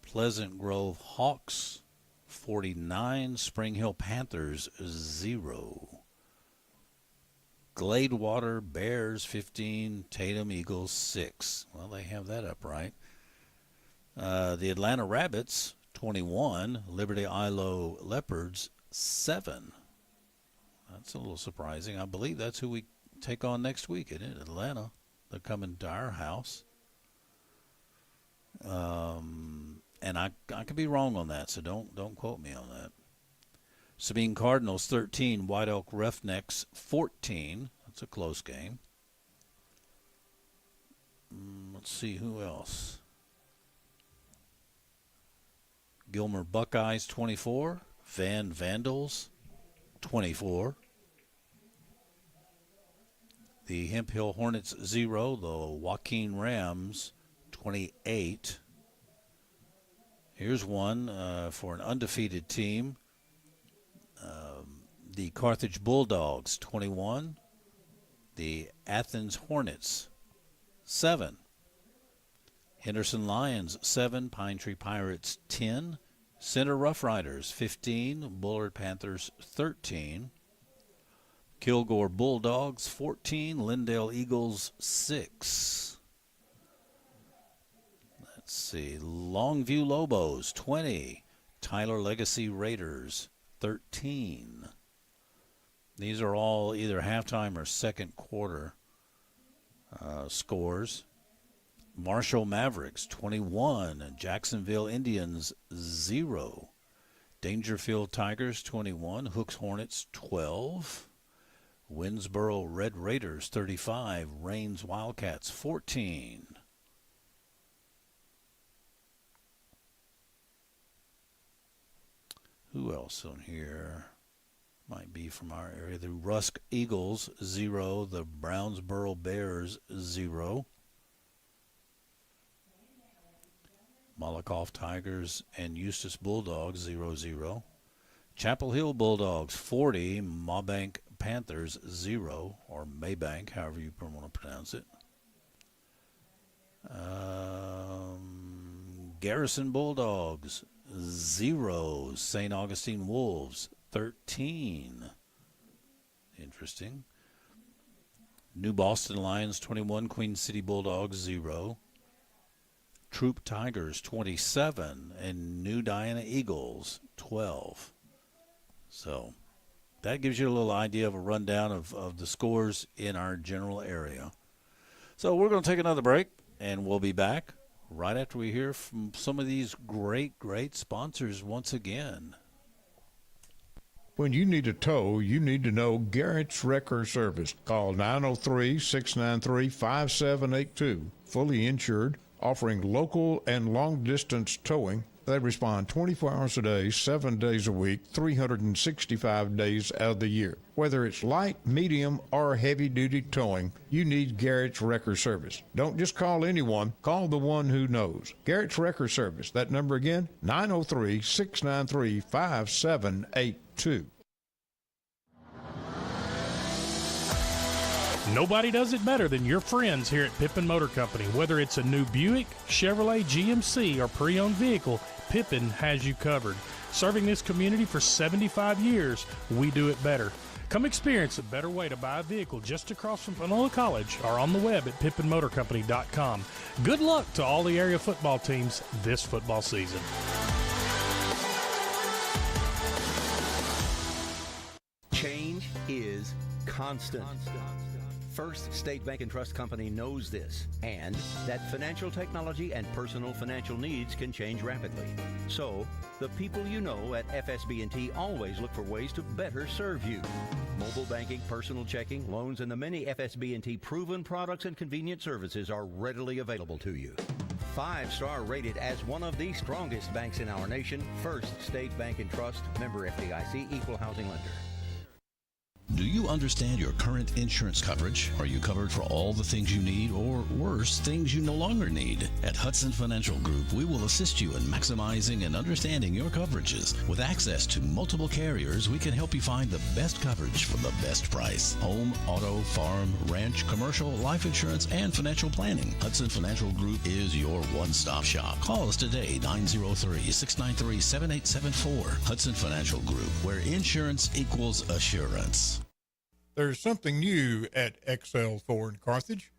Pleasant Grove Hawks, 49. Spring Hill Panthers, 0. Gladewater Bears, 15. Tatum Eagles, 6. Well, they have that up right. The Atlanta Rabbits, 21. Liberty Eylau Leopards, 7. That's a little surprising. I believe that's who we take on next week, isn't it? Atlanta. They're coming to our house. And I could be wrong on that, so don't quote me on that. Sabine Cardinals, 13. White Oak Roughnecks, 14. That's a close game. Let's see who else. Gilmer Buckeyes, 24. Van Vandals, 24. The Hemp Hill Hornets, 0. The Joaquin Rams, 28. Here's one for an undefeated team. The Carthage Bulldogs, 21. The Athens Hornets, 7. Henderson Lions, 7. Pine Tree Pirates, 10. Center Rough Riders, 15. Bullard Panthers, 13. Kilgore Bulldogs, 14. Lindale Eagles, 6. Let's see. Longview Lobos, 20. Tyler Legacy Raiders, 13. These are all either halftime or second quarter scores. Marshall Mavericks, 21. Jacksonville Indians, 0. Dangerfield Tigers, 21. Hooks Hornets, 12. Winnsboro Red Raiders, 35. Rains Wildcats, 14. Who else on here might be from our area? The Rusk Eagles, 0. The Brownsboro Bears, 0. Malakoff Tigers and Eustis Bulldogs, 0-0. Chapel Hill Bulldogs, 40. Mabank Panthers, 0. Or Maybank, however you want to pronounce it. Garrison Bulldogs, 0. St. Augustine Wolves, 13. Interesting. New Boston Lions, 21. Queen City Bulldogs, 0. Troop Tigers, 27. And New Diana Eagles, 12. So that gives you a little idea of a rundown of the scores in our general area. So we're going to take another break, and we'll be back right after we hear from some of these great sponsors once again. When you need a tow, you need to know Garrett's Wrecker Service. Call 903-693-5782. Fully insured, offering local and long-distance towing. They respond 24 hours a day, 7 days a week, 365 days out of the year. Whether it's light, medium, or heavy-duty towing, you need Garrett's Wrecker Service. Don't just call anyone. Call the one who knows. Garrett's Wrecker Service. That number again, 903-693-5782. Nobody does it better than your friends here at Pippin Motor Company. Whether it's a new Buick, Chevrolet, GMC, or pre-owned vehicle, Pippin has you covered. Serving this community for 75 years, we do it better. Come experience a better way to buy a vehicle just across from Panola College or on the web at pippinmotorcompany.com. Good luck to all the area football teams this football season. Change is constant. First State Bank and Trust Company knows this, and that financial technology and personal financial needs can change rapidly. So, the people you know at FSB&T always look for ways to better serve you. Mobile banking, personal checking, loans, and the many FSB&T proven products and convenient services are readily available to you. 5-star rated as one of the strongest banks in our nation. First State Bank and Trust, member FDIC, equal housing lender. Do you understand your current insurance coverage? Are you covered for all the things you need, or worse, things you no longer need? At Hudson Financial Group, we will assist you in maximizing and understanding your coverages. With access to multiple carriers, we can help you find the best coverage for the best price. Home, auto, farm, ranch, commercial, life insurance, and financial planning. Hudson Financial Group is your one-stop shop. Call us today, 903-693-7874. Hudson Financial Group, where insurance equals assurance. There's something new at XL Ford in Carthage.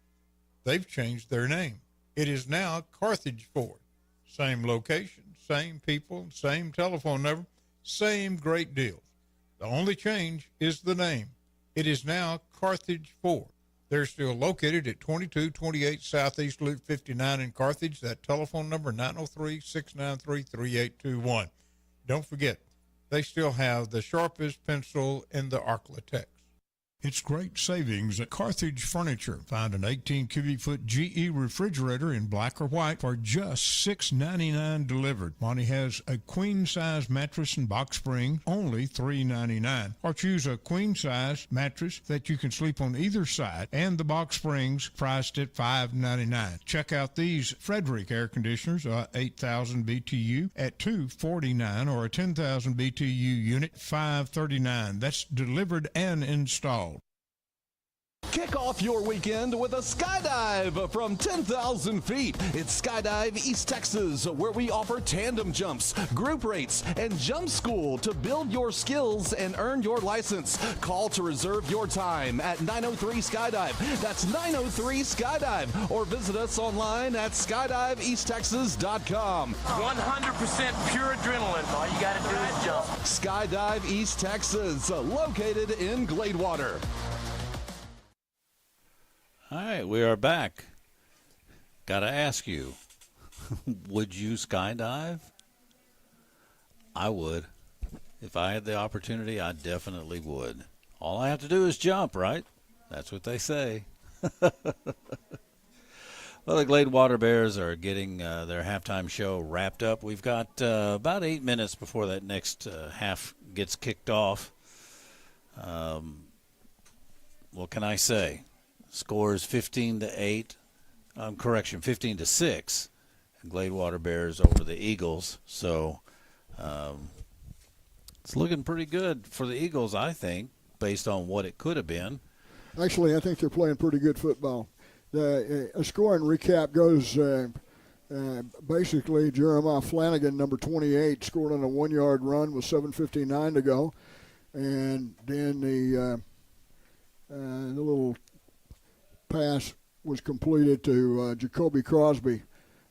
They've changed their name. It is now Carthage Ford. Same location, same people, same telephone number, same great deals. The only change is the name. It is now Carthage Ford. They're still located at 2228 Southeast Loop 59 in Carthage. That telephone number, 903-693-3821. Don't forget, they still have the sharpest pencil in the Arklatex. It's great savings at Carthage Furniture. Find an 18 cubic foot GE refrigerator in black or white for just $6.99 delivered. Monty has a queen size mattress and box spring, only $3.99. Or choose a queen size mattress that you can sleep on either side, and the box springs priced at $5.99. Check out these Frederick air conditioners, 8,000 BTU at $249, or a 10,000 BTU unit, $539. That's delivered and installed. Kick off your weekend with a skydive from 10,000 feet. It's Skydive East Texas, where we offer tandem jumps, group rates, and jump school to build your skills and earn your license. Call to reserve your time at 903-SKYDIVE. That's 903-SKYDIVE. Or visit us online at skydiveeasttexas.com. 100% pure adrenaline. All you got to do is jump. Skydive East Texas, located in Gladewater. All right, we are back. Got to ask you, would you skydive? I would. If I had the opportunity, I definitely would. All I have to do is jump, right? That's what they say. Well, the Gladewater Bears are getting their halftime show wrapped up. We've got about 8 minutes before that next half gets kicked off. What can I say? Scores 15-8. 15-6. Gladewater Bears over the Eagles. So it's looking pretty good for the Eagles, I think, based on what it could have been. Actually, I think they're playing pretty good football. A scoring recap goes basically Jeremiah Flanagan, number 28, scored on a 1-yard run with 7:59 to go. And then the little pass was completed to Jacoby Crosby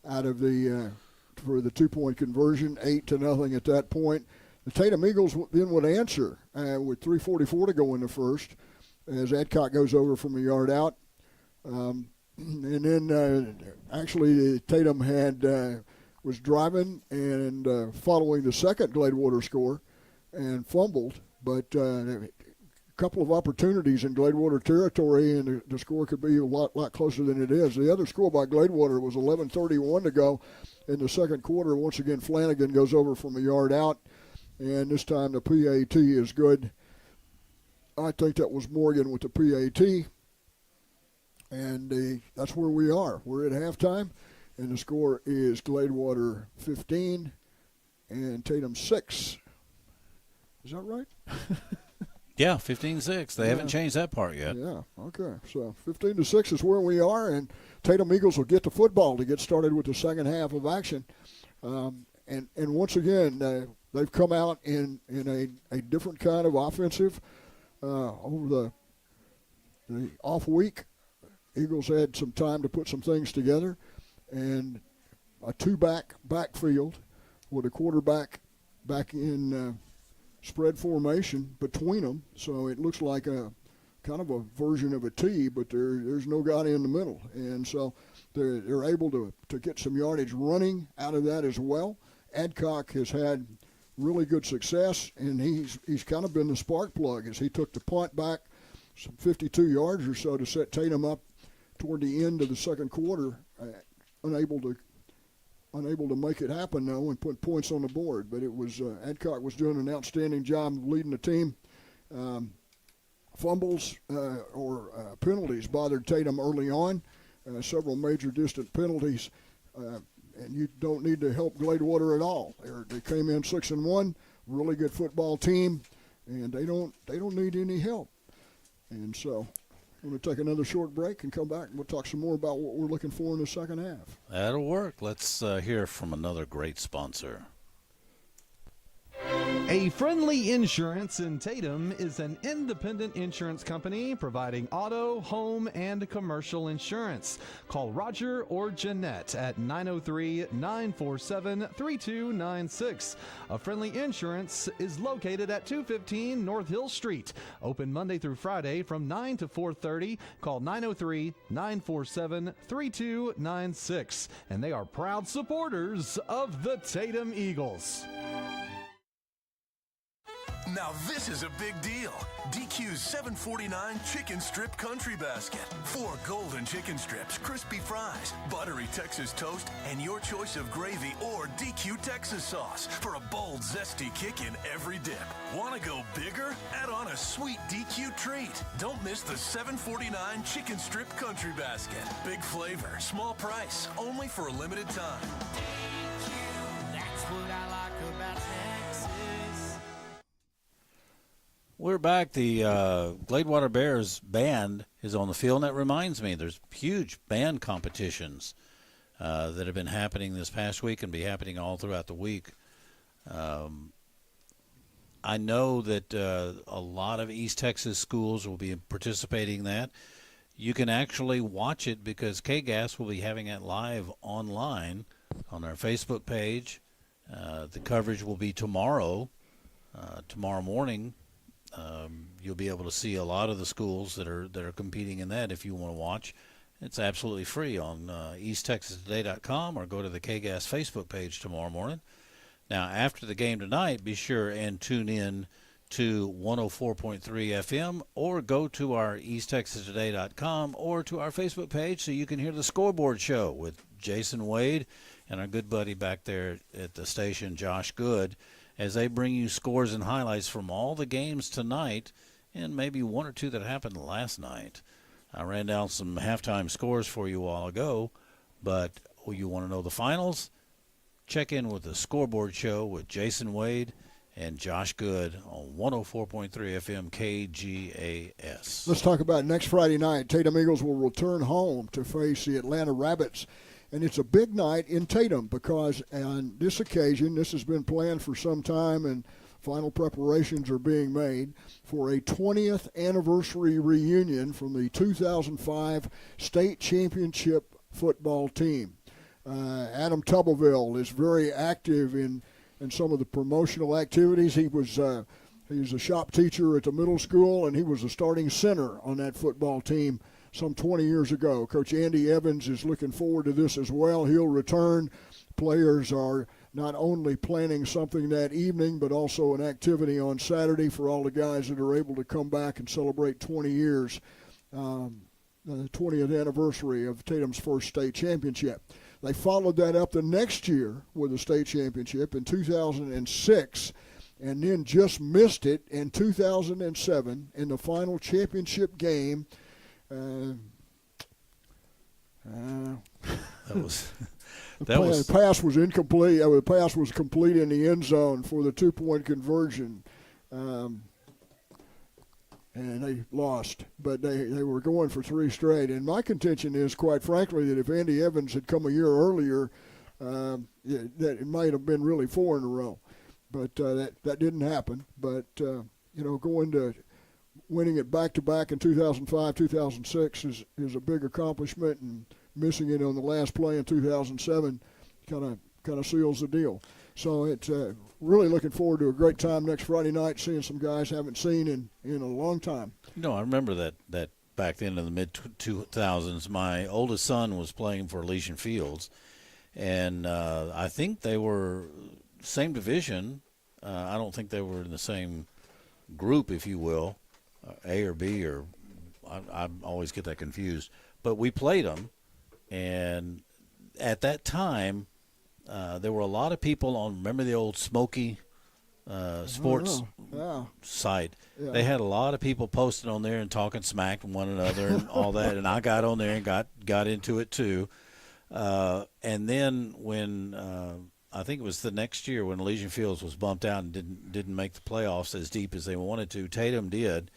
out of for the 2-point conversion, 8-0 at that point. The Tatum Eagles then would answer with 3:44 to go in the first, as Adcock goes over from a yard out. And then actually Tatum was driving and following the second Gladewater score and fumbled, but couple of opportunities in Gladewater territory, and the score could be a lot closer than it is. The other score by Gladewater was 11:31 to go in the second quarter. Once again, Flanagan goes over from a yard out, and this time the PAT is good. I think that was Morgan with the PAT, and that's where we are. We're at halftime, and the score is Gladewater 15 and Tatum 6. Is that right? Yeah, 15-6. They haven't changed that part yet. Yeah, okay. So 15-6 is where we are, and Tatum Eagles will get the football to get started with the second half of action. And once again, they've come out in a different kind of offensive over the off week. Eagles had some time to put some things together, and a backfield with a quarterback back in spread formation between them, so it looks like a kind of a version of a T, but there's no guy in the middle, and so they're able to get some yardage running out of that as well. Adcock has had really good success, and he's kind of been the spark plug as he took the punt back some 52 yards or so to set Tatum up toward the end of the second quarter, unable to make it happen though and put points on the board. But it was Adcock was doing an outstanding job leading the team. Fumbles or penalties bothered Tatum early on, several major distant penalties, and you don't need to help Gladewater at all. They came in 6-1, really good football team, and they don't need any help. And so I'm going to take another short break and come back, and we'll talk some more about what we're looking for in the second half. That'll work. Let's hear from another great sponsor. A Friendly Insurance in Tatum is an independent insurance company providing auto, home, and commercial insurance. Call Roger or Jeanette at 903-947-3296. A Friendly Insurance is located at 215 North Hill Street. Open Monday through Friday from 9 to 4:30. Call 903-947-3296. And they are proud supporters of the Tatum Eagles. Now this is a big deal. DQ's $7.49 chicken strip country basket. 4 golden chicken strips, crispy fries, buttery Texas toast, and your choice of gravy or DQ Texas sauce for a bold, zesty kick in every dip. Want to go bigger? Add on a sweet DQ treat. Don't miss the $7.49 chicken strip country basket. Big flavor, small price, only for a limited time. DQ, that's what I like about Texas. We're back. The Gladewater Bears band is on the field, and that reminds me, there's huge band competitions that have been happening this past week and be happening all throughout the week. I know that a lot of East Texas schools will be participating in that. You can actually watch it because KGAS will be having it live online on our Facebook page. The coverage will be tomorrow morning. You'll be able to see a lot of the schools that are competing in that if you want to watch. It's absolutely free on easttexastoday.com or go to the KGAS Facebook page tomorrow morning. Now, after the game tonight, be sure and tune in to 104.3 FM or go to our easttexastoday.com or to our Facebook page so you can hear the scoreboard show with Jason Wade and our good buddy back there at the station, Josh Good, as they bring you scores and highlights from all the games tonight and maybe one or two that happened last night. I ran down some halftime scores for you a while ago, but you want to know the finals? Check in with the scoreboard show with Jason Wade and Josh Good on 104.3 FM KGAS. Let's talk about next Friday night. Tatum Eagles will return home to face the Atlanta Rabbits. And it's a big night in Tatum because on this occasion, this has been planned for some time and final preparations are being made for a 20th anniversary reunion from the 2005 state championship football team. Adam Tubleville is very active in some of the promotional activities. He was a shop teacher at the middle school, and he was a starting center on that football team some 20 years ago. Coach Andy Evans is looking forward to this as well. He'll return. Players are not only planning something that evening, but also an activity on Saturday for all the guys that are able to come back and celebrate 20 years, the 20th anniversary of Tatum's first state championship. They followed that up the next year with a state championship in 2006, and then just missed it in 2007 in the final championship game. The pass was incomplete. The pass was complete in the end zone for the 2-point conversion, and they lost. But they were going for 3 straight. And my contention is, quite frankly, that if Andy Evans had come a year earlier, that it might have been really 4 in a row. But that didn't happen. But going to winning it back-to-back in 2005, 2006 is a big accomplishment, and missing it on the last play in 2007 kind of seals the deal. So it's really looking forward to a great time next Friday night, seeing some guys haven't seen in a long time. I remember that back then in the mid-2000s, my oldest son was playing for Elysian Fields, and I think they were same division I don't think they were in the same group, if you will, A or B, or I always get that confused. But we played them, and at that time, there were a lot of people on. Remember the old Smoky sports site? Yeah. They had a lot of people posting on there and talking smack to one another and all that. And I got on there and got into it too. And then when I think it was the next year when Elysian Fields was bumped out and didn't make the playoffs as deep as they wanted to, Tatum did,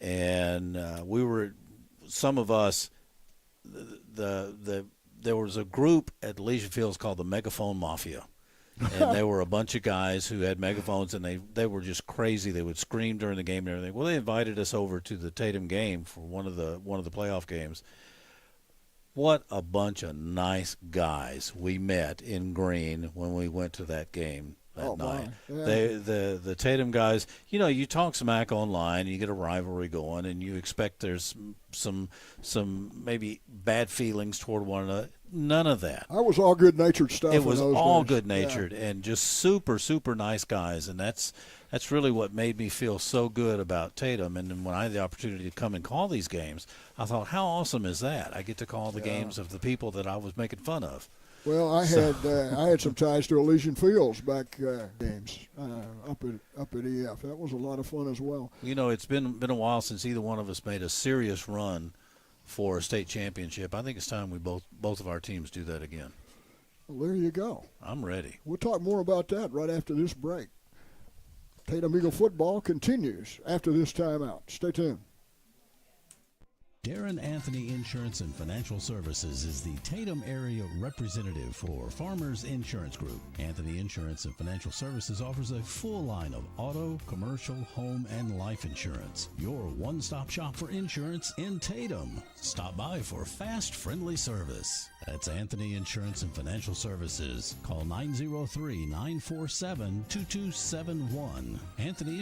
and we were, some of us, there was a group at Elysian Fields called the Megaphone Mafia. And there were a bunch of guys who had megaphones, and they were just crazy. They would scream during the game and everything. Well, they invited us over to the Tatum game for one of the playoff games. What a bunch of nice guys we met in Green when we went to that game that night. Yeah. The Tatum guys, you talk smack online, you get a rivalry going, and you expect there's some maybe bad feelings toward one another. None of that. I was all good-natured stuff. It was all days. good-natured and just super, super nice guys, and that's really what made me feel so good about Tatum. And then when I had the opportunity to come and call these games, I thought, how awesome is that? I get to call the games of the people that I was making fun of. Well, I had some ties to Elysian Fields back games up at EF. That was a lot of fun as well. It's been a while since either one of us made a serious run for a state championship. I think it's time we both of our teams do that again. Well, there you go. I'm ready. We'll talk more about that right after this break. Tatum Eagle football continues after this timeout. Stay tuned. Darren Anthony Insurance and Financial Services is the Tatum area representative for Farmers Insurance Group. Anthony Insurance and Financial Services offers a full line of auto, commercial, home, and life insurance. Your one-stop shop for insurance in Tatum. Stop by for fast, friendly service. That's Anthony Insurance and Financial Services. Call 903-947-2271. Anthony